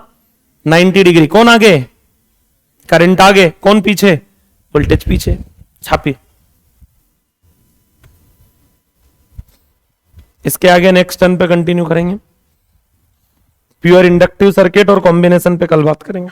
90 डिग्री। कौन आगे, करंट आगे, कौन पीछे, वोल्टेज पीछे। छापिए। इसके आगे नेक्स्ट टर्न पे कंटिन्यू करेंगे। प्योर इंडक्टिव सर्किट और कॉम्बिनेशन पे कल बात करेंगे।